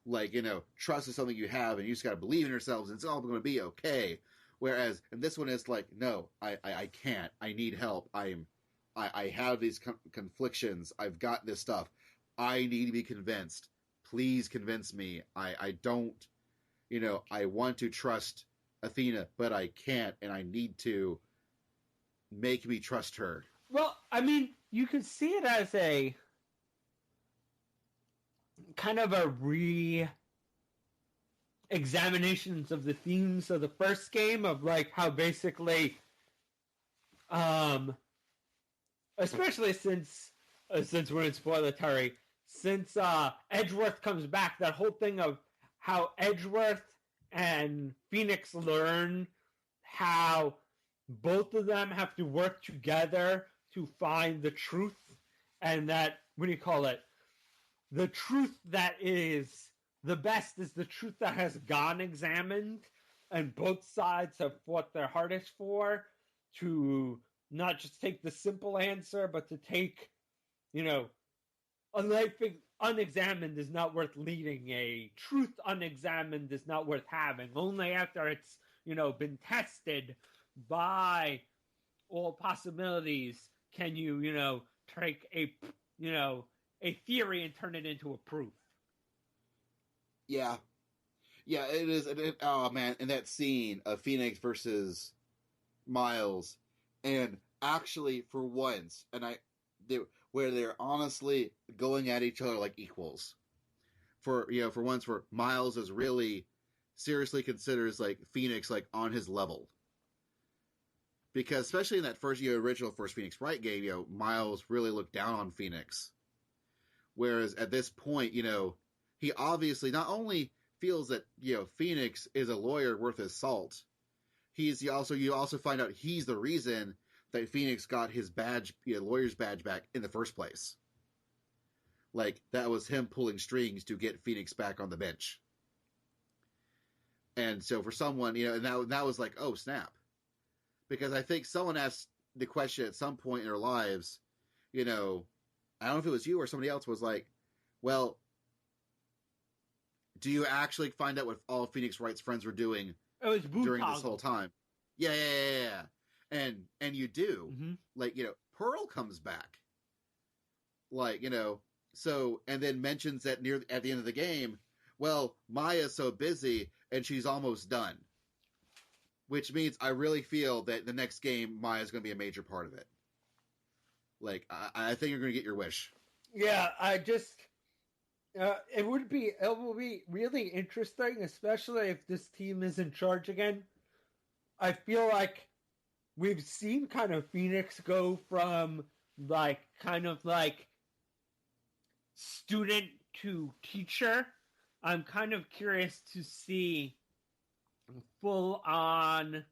Like, trust is something you have and you just got to believe in yourselves and it's all going to be okay. Whereas, and this one is like, no, I can't. I need help. I have these conflictions. I've got this stuff. I need to be convinced. Please convince me. I don't, I want to trust Athena, but I can't, and I need to make me trust her. Well, I mean, you could see it as a kind of a examinations of the themes of the first game, of like how basically especially since we're in spoiler, since Edgeworth comes back, that whole thing of how Edgeworth and Phoenix learn how both of them have to work together to find the truth, and that, what do you call it? The truth that is the best is the truth that has gone examined, and both sides have fought their hardest for to not just take the simple answer, but to take, a life unexamined is not worth leading. A truth unexamined is not worth having. Only after it's, been tested by all possibilities can you, take a theory and turn it into a proof. Yeah. Yeah, it is. Oh, man. And that scene of Phoenix versus Miles, and actually, for once, where they're honestly going at each other like equals. For once, where Miles is really seriously considers like Phoenix like on his level. Because especially in that first original first Phoenix Wright game, Miles really looked down on Phoenix. Whereas at this point, he obviously not only feels that Phoenix is a lawyer worth his salt. You also find out he's the reason that Phoenix got his badge, lawyer's badge back in the first place. Like, that was him pulling strings to get Phoenix back on the bench. And so for someone, and that was like, oh, snap. Because I think someone asked the question at some point in their lives, I don't know if it was you or somebody else, was like, well, do you actually find out what all Phoenix Wright's friends were doing during this whole time? Yeah. And you do. Mm-hmm. Like, Pearl comes back. Like, so, and then mentions that at the end of the game, well, Maya's so busy and she's almost done. Which means I really feel that the next game, Maya's going to be a major part of it. Like, I think you're going to get your wish. Yeah, it will be really interesting, especially if this team is in charge again. I feel like we've seen kind of Phoenix go from kind of student to teacher. I'm kind of curious to see full on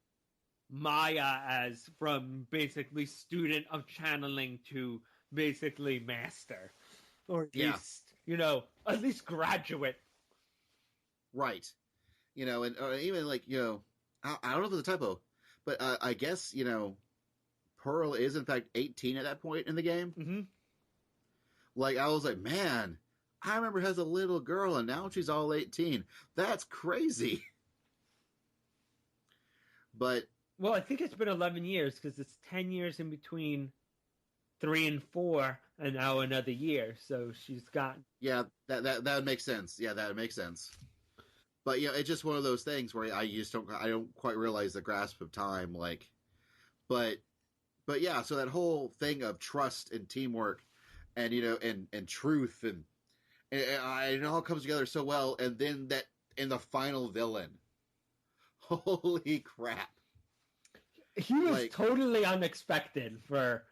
Maya as from basically student of channeling to basically master, or at least at least graduate. Right. And even I don't know if it's a typo, but I guess Pearl is in fact 18 at that point in the game. Mm-hmm. Like, I was like, man, I remember her as a little girl and now she's all 18. That's crazy. But well, I think it's been 11 years because it's 10 years in between 3 and 4, and now another year. So she's got. Yeah, that would make sense. Yeah, that would make sense. But it's just one of those things where I don't quite realize the grasp of time. Like, but yeah. So that whole thing of trust and teamwork, and and truth, and it all comes together so well. And then that in the final villain. Holy crap. He was totally unexpected for...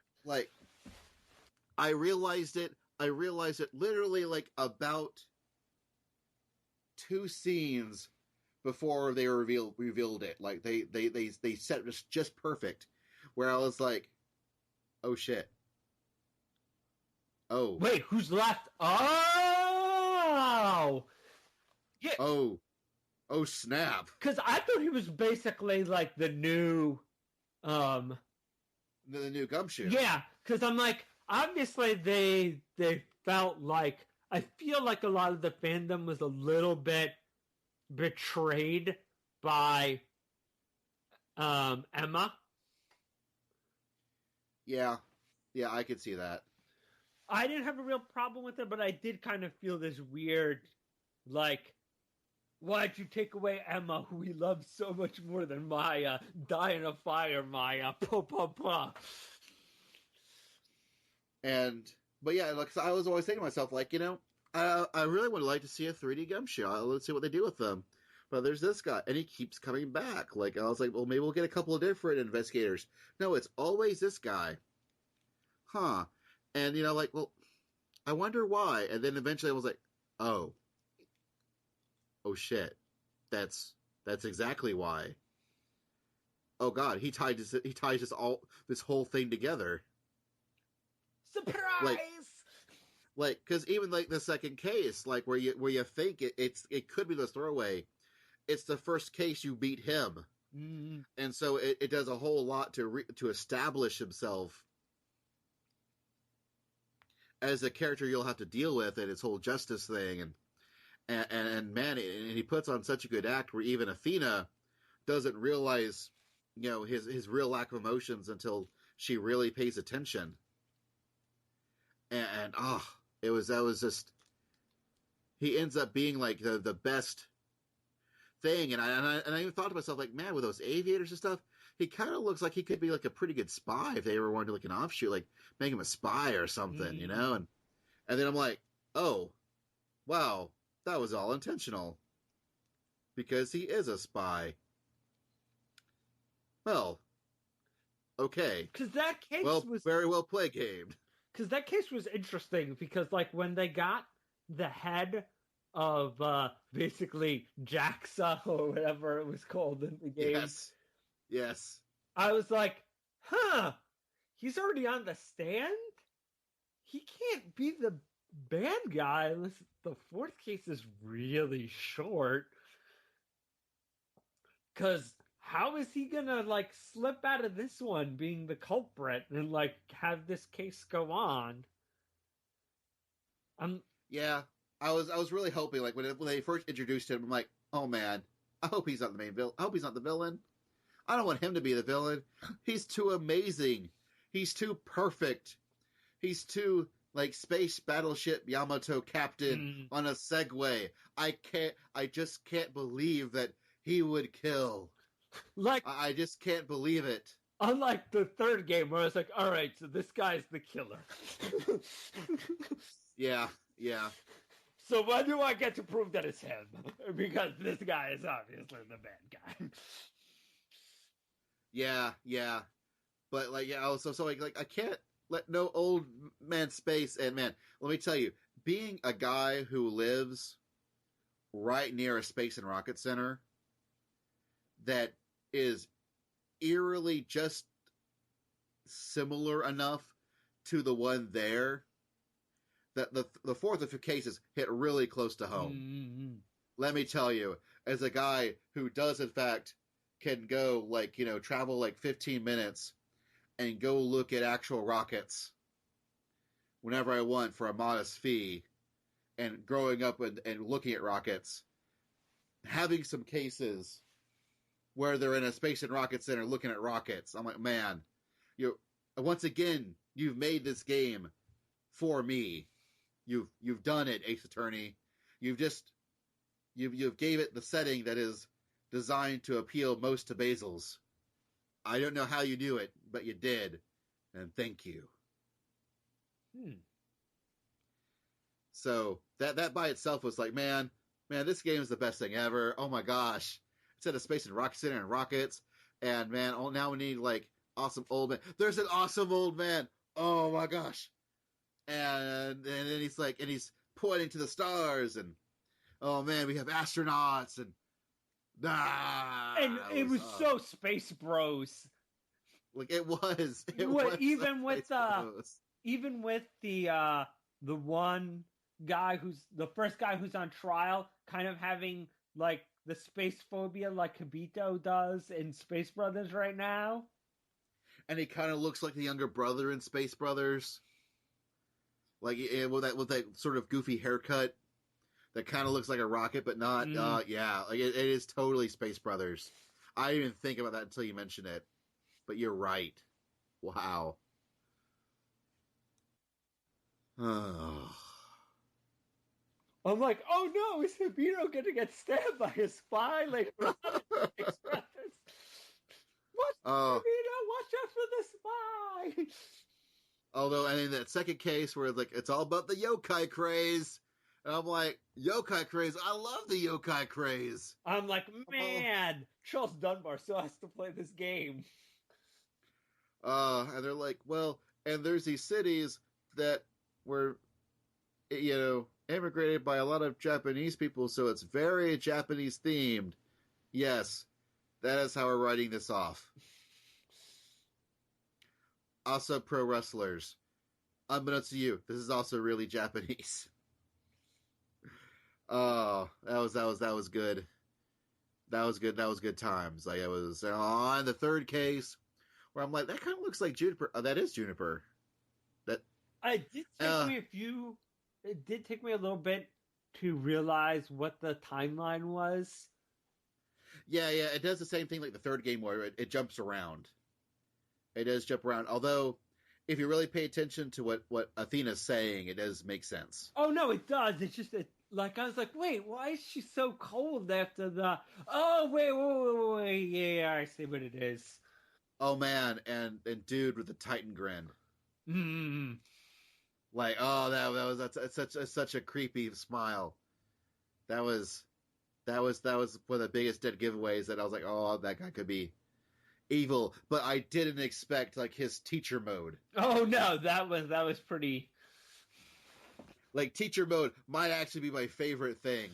I realized it literally about 2 scenes before they revealed it. Like, they set it just perfect, where I was like, oh shit. Oh. Wait, who's left? Oh! Yeah. Oh, snap. Because I thought he was basically like the new... The new Gumshoe. Yeah, because I'm like, obviously they felt like... I feel like a lot of the fandom was a little bit betrayed by Emma. Yeah, I could see that. I didn't have a real problem with it, but I did kind of feel this weird, why'd you take away Emma, who we love so much more than Maya? Die in a fire, Maya. Pa, pa, pa. But yeah, I was always thinking to myself, I really would like to see a 3D Gumshoe. Let's see what they do with them. But there's this guy, and he keeps coming back. I was like, well, maybe we'll get a couple of different investigators. No, it's always this guy. Huh. And, well, I wonder why. And then eventually I was like, oh shit. That's That's exactly why. Oh God, he ties this whole thing together. Surprise! Because even like the second case, like where you think it could be the throwaway, it's the first case you beat him, and so it does a whole lot to establish himself as a character you'll have to deal with, and his whole justice thing, and man, and he puts on such a good act where even Athena doesn't realize, his real lack of emotions until she really pays attention. And that was just, he ends up being like the best thing. And I even thought to myself, like, man, with those aviators and stuff, he kind of looks like he could be like a pretty good spy if they ever wanted to like an offshoot, like make him a spy or something, And then I'm like, oh, wow, that was all intentional because he is a spy. Well, okay. Because that case was very well played, game. Because that case was interesting because, like, when they got the head of basically JAXA or whatever it was called in the game, yes, I was like, huh, he's already on the stand? He can't be the bad guy unless the fourth case is really short. Because how is he gonna, like, slip out of this one being the culprit and, like, have this case go on? Yeah, I was really hoping, like, when they first introduced him, I'm like, oh man, I hope he's not the main villain. I hope he's not the villain. I don't want him to be the villain. He's too amazing. He's too perfect. He's too, like, space battleship Yamato captain on a Segway. I just can't believe that he would kill. Like, I just can't believe it. Unlike the third game where I was like, all right, so this guy's the killer. Yeah. So when do I get to prove that it's him? Because this guy is obviously the bad guy. Yeah. But, like, yeah, also, so, like, I can't let no old man space, and man, let me tell you, being a guy who lives right near a space and rocket center that is eerily just similar enough to the one there that the fourth of the cases hit really close to home. Let me tell you, as a guy who does in fact can go, like, travel like 15 minutes and go look at actual rockets whenever I want for a modest fee, and growing up and looking at rockets, having some cases where they're in a space and rocket center looking at rockets, I'm like, man, once again, you've made this game for me. You've done it, Ace Attorney. You've gave it the setting that is designed to appeal most to Basil's. I don't know how you do it, but you did, and thank you. So that by itself was like, man, this game is the best thing ever. Oh my gosh. Instead of space and rocket center and rockets, and man, now we need, like, awesome old man. There's an awesome old man. Oh my gosh. And then he's like, and he's pointing to the stars, and oh man, we have astronauts, and and it was so Space Bros. Like, it was. Even with the one guy the first guy who's on trial, kind of having, like, the space phobia like Kibito does in Space Brothers right now. And he kind of looks like the younger brother in Space Brothers. Like, with that sort of goofy haircut that kind of looks like a rocket, but not. Yeah, like it is totally Space Brothers. I didn't even think about that until you mentioned it. But you're right. Wow. I'm like, oh no, is Hibino going to get stabbed by a spy later on? Watch Hibino, watch out for the spy! Although, and in that second case where, like, it's all about the yokai craze, and I'm like, yokai craze, I love the yokai craze. I'm like, man, Charles Dunbar still has to play this game. And they're like, well, and there's these cities that were, immigrated by a lot of Japanese people, so it's very Japanese themed. Yes, that is how we're writing this off. Also, pro wrestlers. Unbeknownst to you, this is also really Japanese. Oh, that was good. That was good times. Like, it was on the third case where I'm like, that kind of looks like Juniper. Oh, that is Juniper. It did take me a little bit to realize what the timeline was. Yeah, it does the same thing like the third game where it jumps around. It does jump around. Although, if you really pay attention to what Athena's saying, it does make sense. Oh, no, it does. It's just, like, I was like, wait, why is she so cold after the... Oh, wait. Yeah, I see what it is. Oh, man, and dude with the Titan grin. Mm. Like, oh, that's such a creepy smile. That was one of the biggest dead giveaways that I was like, oh, that guy could be evil. But I didn't expect like his teacher mode. Oh no, that was pretty. Like teacher mode might actually be my favorite thing.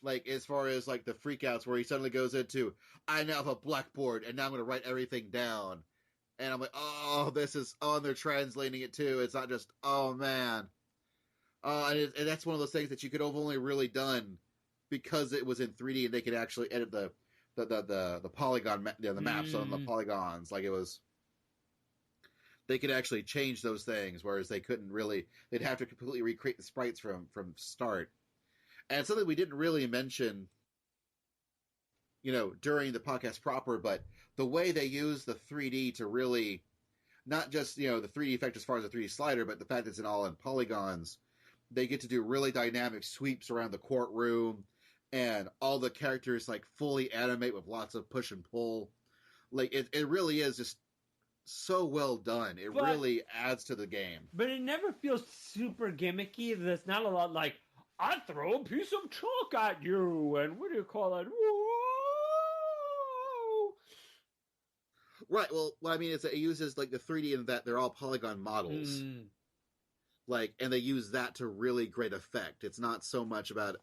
Like as far as like the freakouts where he suddenly goes into, I now have a blackboard and now I'm going to write everything down. And I'm like, oh, and they're translating it too. It's not just, oh man. And that's one of those things that you could have only really done because it was in 3D and they could actually edit the polygon, the maps on the polygons. Like it was, they could actually change those things, whereas they couldn't really. They'd have to completely recreate the sprites from start. And something we didn't really mention, during the podcast proper, but the way they use the 3D to really, not just the 3D effect as far as the 3D slider, but the fact that it's all in polygons. They get to do really dynamic sweeps around the courtroom, and all the characters like fully animate with lots of push and pull. Like it really is just so well done. It really adds to the game. But it never feels super gimmicky. There's not a lot like, I throw a piece of chalk at you, and what do you call it? Whoa! Right. Well, what I mean is that it uses like the 3D in that they're all polygon models. Like, and they use that to really great effect. It's not so much about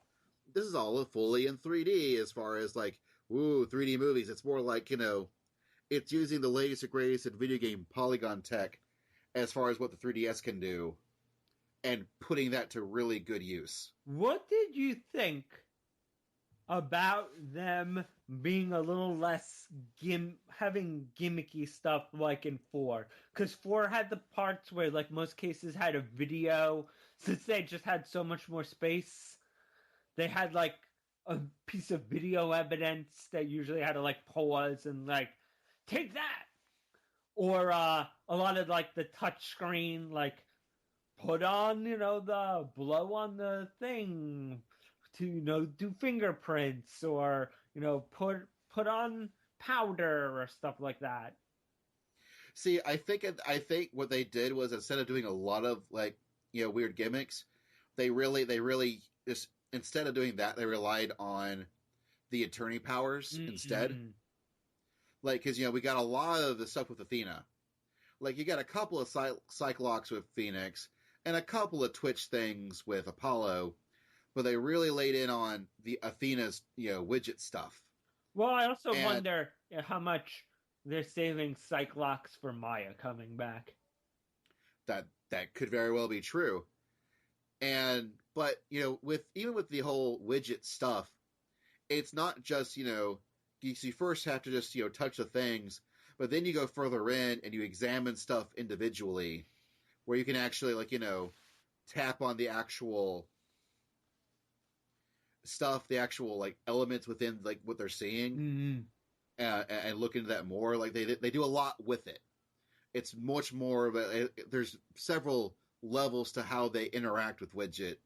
this is all fully in 3D as far as like, 3D movies. It's more like, it's using the latest and greatest in video game polygon tech as far as what the 3DS can do and putting that to really good use. What did you think about them being a little less having gimmicky stuff like in 4? Because 4 had the parts where like most cases had a video, since they just had so much more space. They had like a piece of video evidence that usually had to like pause and like take that, or a lot of like the touch screen, like put on the blow on the thing to do fingerprints, or put on powder or stuff like that. See, I think what they did was, instead of doing a lot of like weird gimmicks, they really just, instead of doing that, they relied on the attorney powers instead. Like, because we got a lot of the stuff with Athena. Like, you got a couple of Cyclops with Phoenix and a couple of Twitch things with Apollo, but they really laid in on the Athena's widget stuff. Well, I also wonder how much they're saving Cyclops for Maya coming back. That could very well be true. But even with the whole widget stuff, it's not just you first have to just touch the things, but then you go further in and you examine stuff individually, where you can actually tap on the actual stuff, the actual like elements within like what they're seeing, and look into that more. Like they do a lot with it. It's much more of there's several levels to how they interact with widget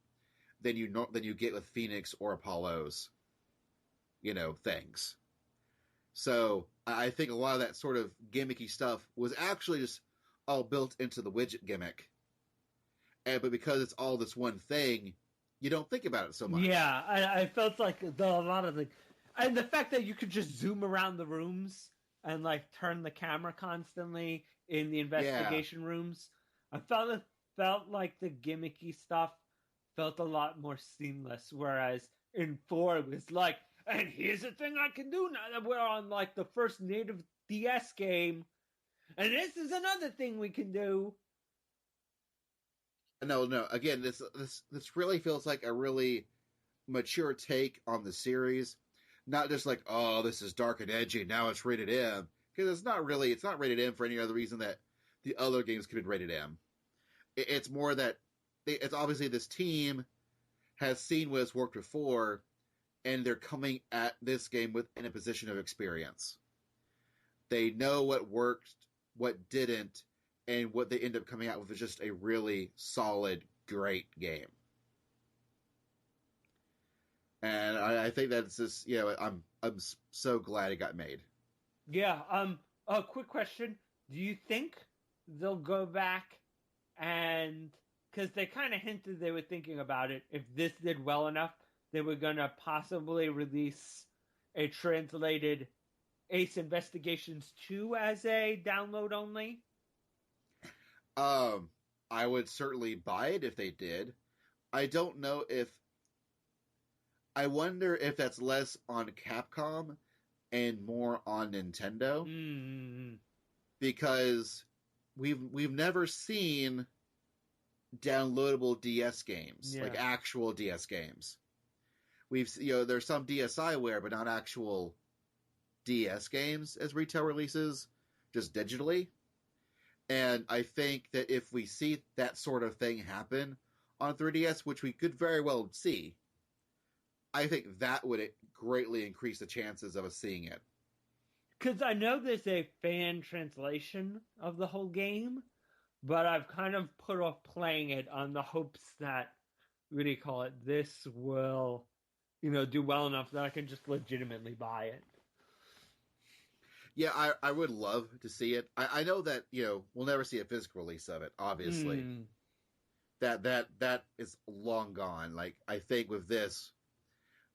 than you get with Phoenix or Apollo's things. So I think a lot of that sort of gimmicky stuff was actually just all built into the widget gimmick. But because it's all this one thing, you don't think about it so much. Yeah, I felt like a lot of and the fact that you could just zoom around the rooms and like turn the camera constantly in the investigation rooms. I felt like the gimmicky stuff felt a lot more seamless, whereas in 4 it was like, and here's the thing I can do now that we're on like the first native DS game, and this is another thing we can do. No. Again, this really feels like a really mature take on the series, not just like, oh, this is dark and edgy, now it's rated M, because it's not rated M for any other reason that the other games could have been rated M. It's more that it's obviously this team has seen what has worked before, and they're coming at this game in a position of experience. They know what worked, what didn't, and what they end up coming out with is just a really solid, great game. And I think that's just, I'm so glad it got made. Yeah. A quick question: do you think they'll go back and, because they kind of hinted they were thinking about it, if this did well enough, they were going to possibly release a translated Ace Investigations 2 as a download only? I would certainly buy it if they did. I don't know if... I wonder if that's less on Capcom and more on Nintendo. Mm. Because we've never seen downloadable DS games, like actual DS games. There's some DSiWare, but not actual DS games as retail releases, just digitally. And I think that if we see that sort of thing happen on 3DS, which we could very well see, I think that would greatly increase the chances of us seeing it. Because I know there's a fan translation of the whole game, but I've kind of put off playing it on the hopes that, what do you call it, this will, do well enough that I can just legitimately buy it. Yeah, I would love to see it. I know that, we'll never see a physical release of it, obviously. That is long gone. Like, I think with this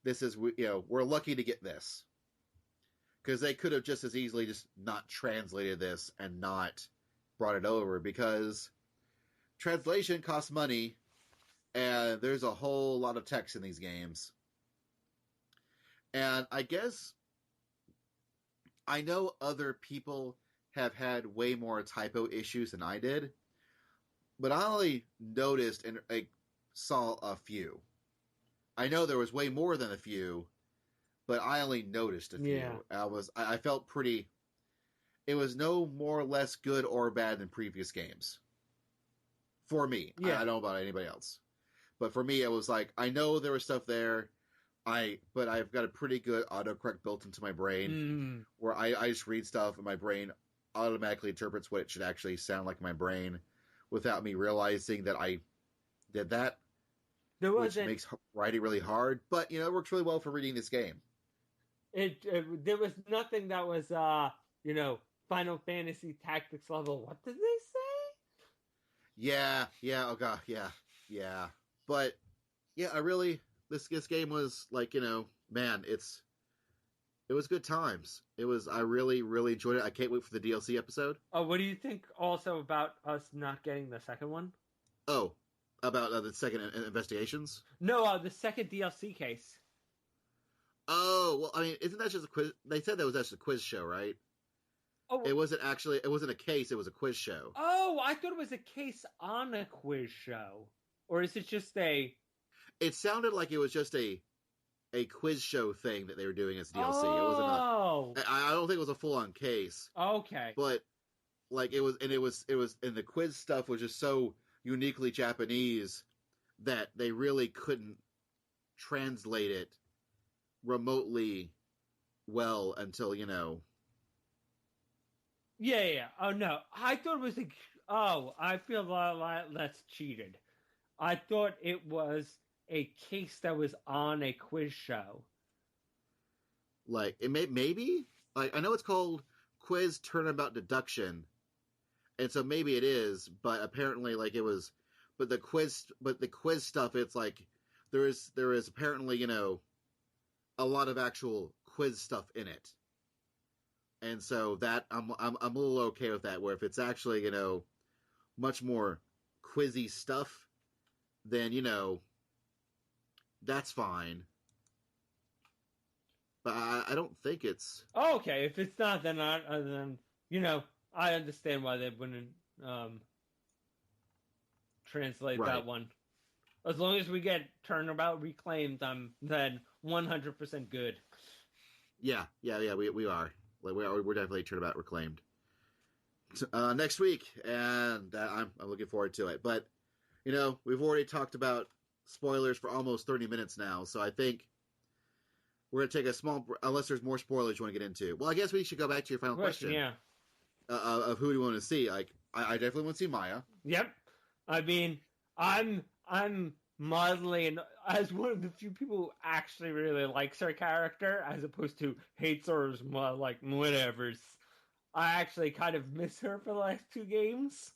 is, we're lucky to get this. Because they could have just as easily just not translated this and not brought it over, because translation costs money, and there's a whole lot of text in these games. And I guess I know other people have had way more typo issues than I did, but I only noticed and saw a few. I know there was way more than a few, but I only noticed a few. Yeah. I felt pretty... It was no more or less good or bad than previous games. For me. Yeah. I don't know about anybody else. But for me, it was like, I know there was stuff there, but I've got a pretty good autocorrect built into my brain, where I just read stuff and my brain automatically interprets what it should actually sound like in my brain without me realizing that I did that. Which makes writing really hard, but, it works really well for reading this game. There was nothing that was, Final Fantasy Tactics level. What did they say? Yeah, oh god, yeah. But, yeah, this game was like, man, it was good times. I really, really enjoyed it. I can't wait for the DLC episode. Oh, what do you think also about us not getting the second one? Oh, about the second investigations? No, the second DLC case. Oh, well, I mean, isn't that just a quiz? They said that was actually a quiz show, right? Oh, it wasn't a case, it was a quiz show. Oh, I thought it was a case on a quiz show. Or is it just a... It sounded like it was just a quiz show thing that they were doing as DLC. Oh. It wasn't I don't think it was a full-on case. Okay. But, like, and the quiz stuff was just so uniquely Japanese that they really couldn't translate it remotely well until, Yeah. Oh, no. I thought it was I feel a lot less cheated. I thought it was a case that was on a quiz show. Like, maybe? Like, I know it's called Quiz Turnabout Deduction, and so maybe it is, but apparently, like, it was... But the quiz stuff, it's like, there is apparently, a lot of actual quiz stuff in it. And so that, I'm a little okay with that, where if it's actually, much more quizzy stuff, then, that's fine. but I don't think it's. Oh, okay. If it's not, then I understand why they wouldn't translate that one. As long as we get Turnabout Reclaimed, I'm then 100% good. Yeah, we are. Like we're definitely Turnabout Reclaimed. Next week, and I'm looking forward to it. But we've already talked about spoilers for almost 30 minutes now, so I think we're gonna take a small. Unless there's more spoilers you want to get into. Well, I guess we should go back to your final question. Yeah. Of who do you want to see? Like, I definitely want to see Maya. Yep. I mean, I'm mildly, as one of the few people who actually really likes her character, as opposed to hates her as more like whatever's. I actually kind of miss her for the last 2 games.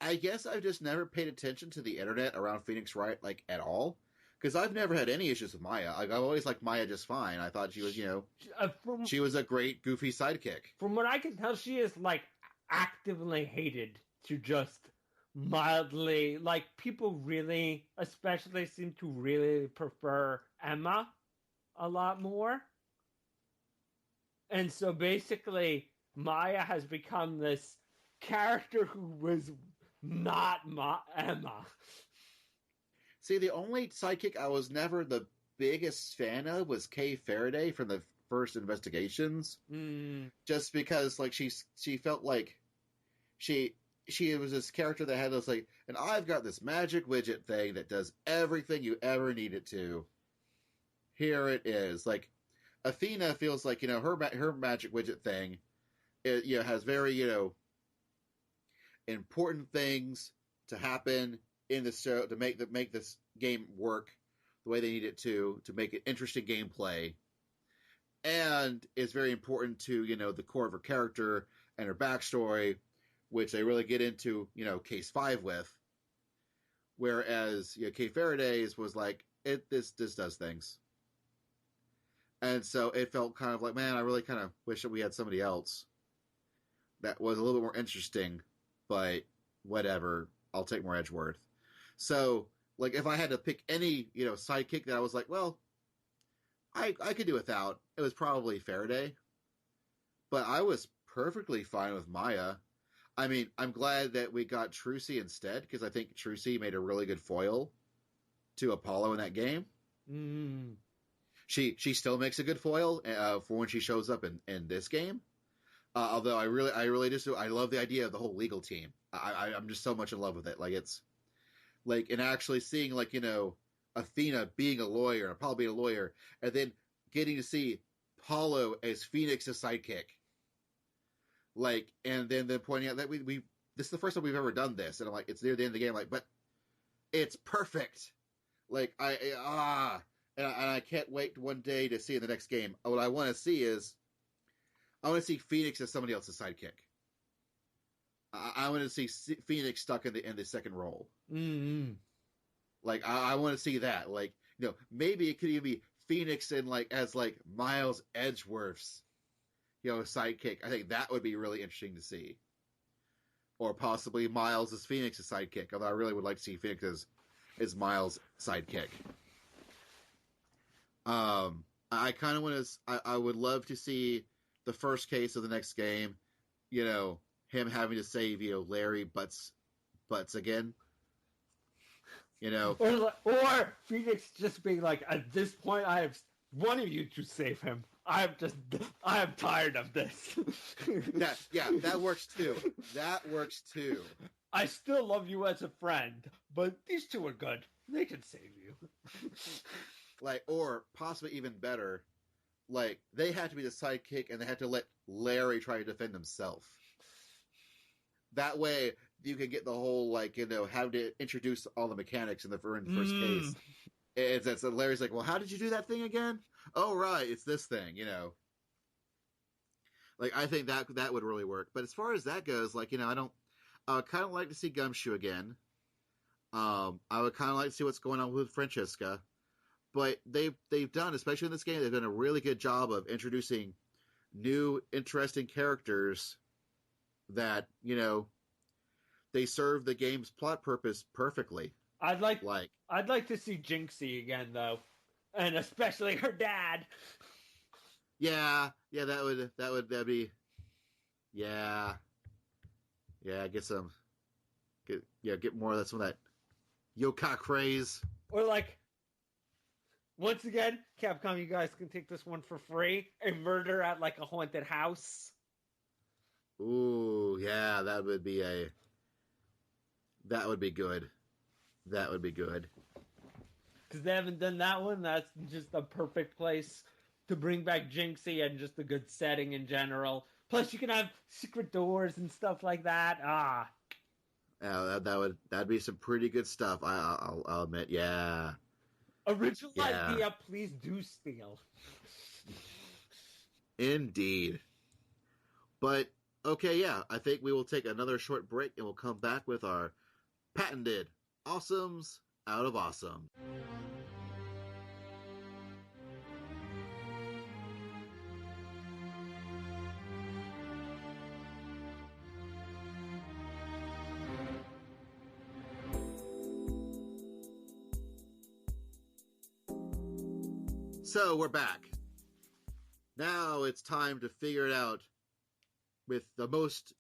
I guess I've just never paid attention to the internet around Phoenix Wright, like, at all. Because I've never had any issues with Maya. I've always liked Maya just fine. I thought she was, she was a great, goofy sidekick. From what I can tell, she is, like, actively hated to just mildly, like, people really, especially seem to really prefer Emma a lot more. And so basically, Maya has become this character who was not Emma. See, the only sidekick I was never the biggest fan of was Kay Faraday from the first Investigations. Just because, like, she felt like she was this character that had this, like, and I've got this magic widget thing that does everything you ever need it to. Here it is. Like, Athena feels like, her magic widget thing, it, has very, important things to happen in the show to make this game work the way they need it to make it interesting gameplay, and it's very important to the core of her character and her backstory, which they really get into Case 5 with. Whereas Kay Faraday's was like this does things, and so it felt kind of like, man, I really kind of wish that we had somebody else that was a little bit more interesting, but whatever, I'll take more Edgeworth. So, like, if I had to pick any, sidekick that I was like, well, I could do without, it was probably Faraday. But I was perfectly fine with Maya. I mean, I'm glad that we got Trucy instead, because I think Trucy made a really good foil to Apollo in that game. She still makes a good foil for when she shows up in this game. Although I really just I love the idea of the whole legal team. I'm just so much in love with it. Like, it's like, and actually seeing, like, Athena being a lawyer and Apollo being a lawyer, and then getting to see Apollo as Phoenix's sidekick. Like, and then pointing out that we this is the first time we've ever done this, and I'm like, it's near the end of the game, like, but it's perfect. Like, and I can't wait one day to see in the next game. What I want to see is, I want to see Phoenix as somebody else's sidekick. I want to see Phoenix stuck in the second role. Like, I want to see that. Like, maybe it could even be Phoenix as Miles Edgeworth's, sidekick. I think that would be really interesting to see. Or possibly Miles as Phoenix's sidekick. Although I really would like to see Phoenix as Miles' sidekick. I kind of want to. I would love to see the first case of the next game. Him having to save, Larry butts again. Or Phoenix just being like, at this point, I have wanted you to save him. I am tired of this. That works too. That works too. I still love you as a friend, but these two are good. They can save you. Like, or possibly even better, like, they had to be the sidekick and they had to let Larry try to defend himself. That way, you can get the whole, how to introduce all the mechanics in the first case. It's Larry's like, well, how did you do that thing again? Oh, right, it's this thing, Like, I think that would really work. But as far as that goes, I would kind of like to see Gumshoe again. I would kind of like to see what's going on with Francesca. But they've done, especially in this game, they've done a really good job of introducing new, interesting characters that, they serve the game's plot purpose perfectly. I'd like to see Jinxie again, though. And especially her dad. that'd be, yeah, get more of some of that yokai craze. Or like, once again, Capcom, you guys can take this one for free. A murder at like a haunted house. Ooh, yeah, that would be good. That would be good. Because they haven't done that one. That's just a perfect place to bring back Jinxie and just a good setting in general. Plus, you can have secret doors and stuff like that. Yeah, that'd be some pretty good stuff. I'll admit, yeah. Original idea, please do steal. Indeed. But okay, yeah, I think we will take another short break and we'll come back with our patented awesomes out of awesome. So we're back. Now it's time to figure it out with the most,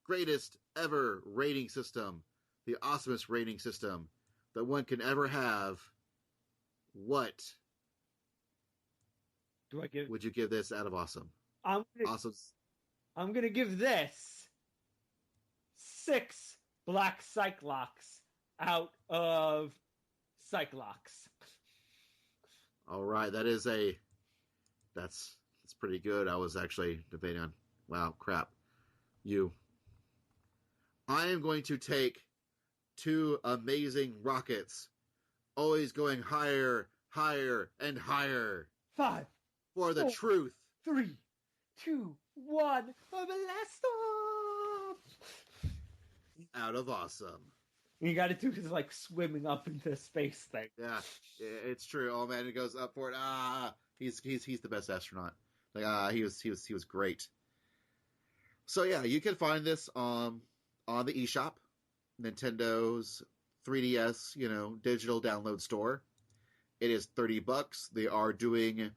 greatest ever rating system, the awesomest rating system that one can ever have. What would you give this out of awesome? Awesome. I'm gonna give this 6 black Cyclops out of Cyclops. All right, that's pretty good. I was actually debating on, wow, crap. I am going to take 2 amazing rockets, always going higher, higher, and higher. 5, for the 4, truth. 3, 2, 1, blast off! Out of awesome. You got to do his like swimming up into space thing. Yeah, it's true. Oh man, he goes up for it. He's the best astronaut. Like he was great. So yeah, you can find this on the eShop, Nintendo's 3DS, digital download store. It is $30. They are doing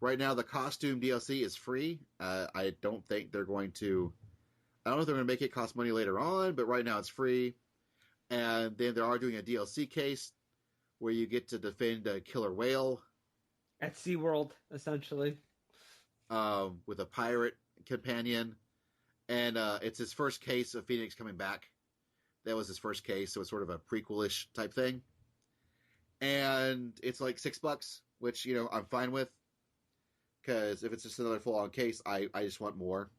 right now. The costume DLC is free. I don't think they're going to. I don't know if they're going to make it cost money later on, but right now it's free. And then they are doing a DLC case where you get to defend a killer whale at SeaWorld, essentially, with a pirate companion. And it's his first case of Phoenix coming back. That was his first case, so it's sort of a prequel-ish type thing. And it's like $6, which, I'm fine with. Because if it's just another full-on case, I just want more.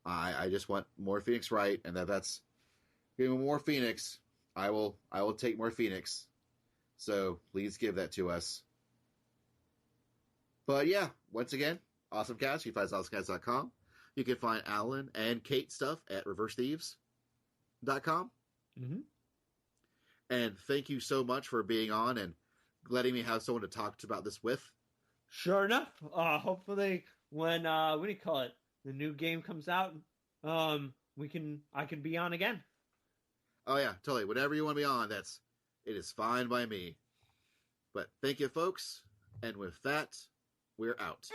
I just want more Phoenix Wright, and that's give me more Phoenix. I will take more Phoenix. So please give that to us. But yeah, once again, OSMcast. You can find us at OSMcast.com. You can find Alain and Kate stuff at ReverseThieves.com. Mm-hmm. And thank you so much for being on and letting me have someone to talk about this with. Sure enough. Hopefully when what do you call it? The new game comes out, I can be on again. Oh yeah, totally. Whenever you want to be on, it is fine by me. But thank you, folks. And with that, we're out.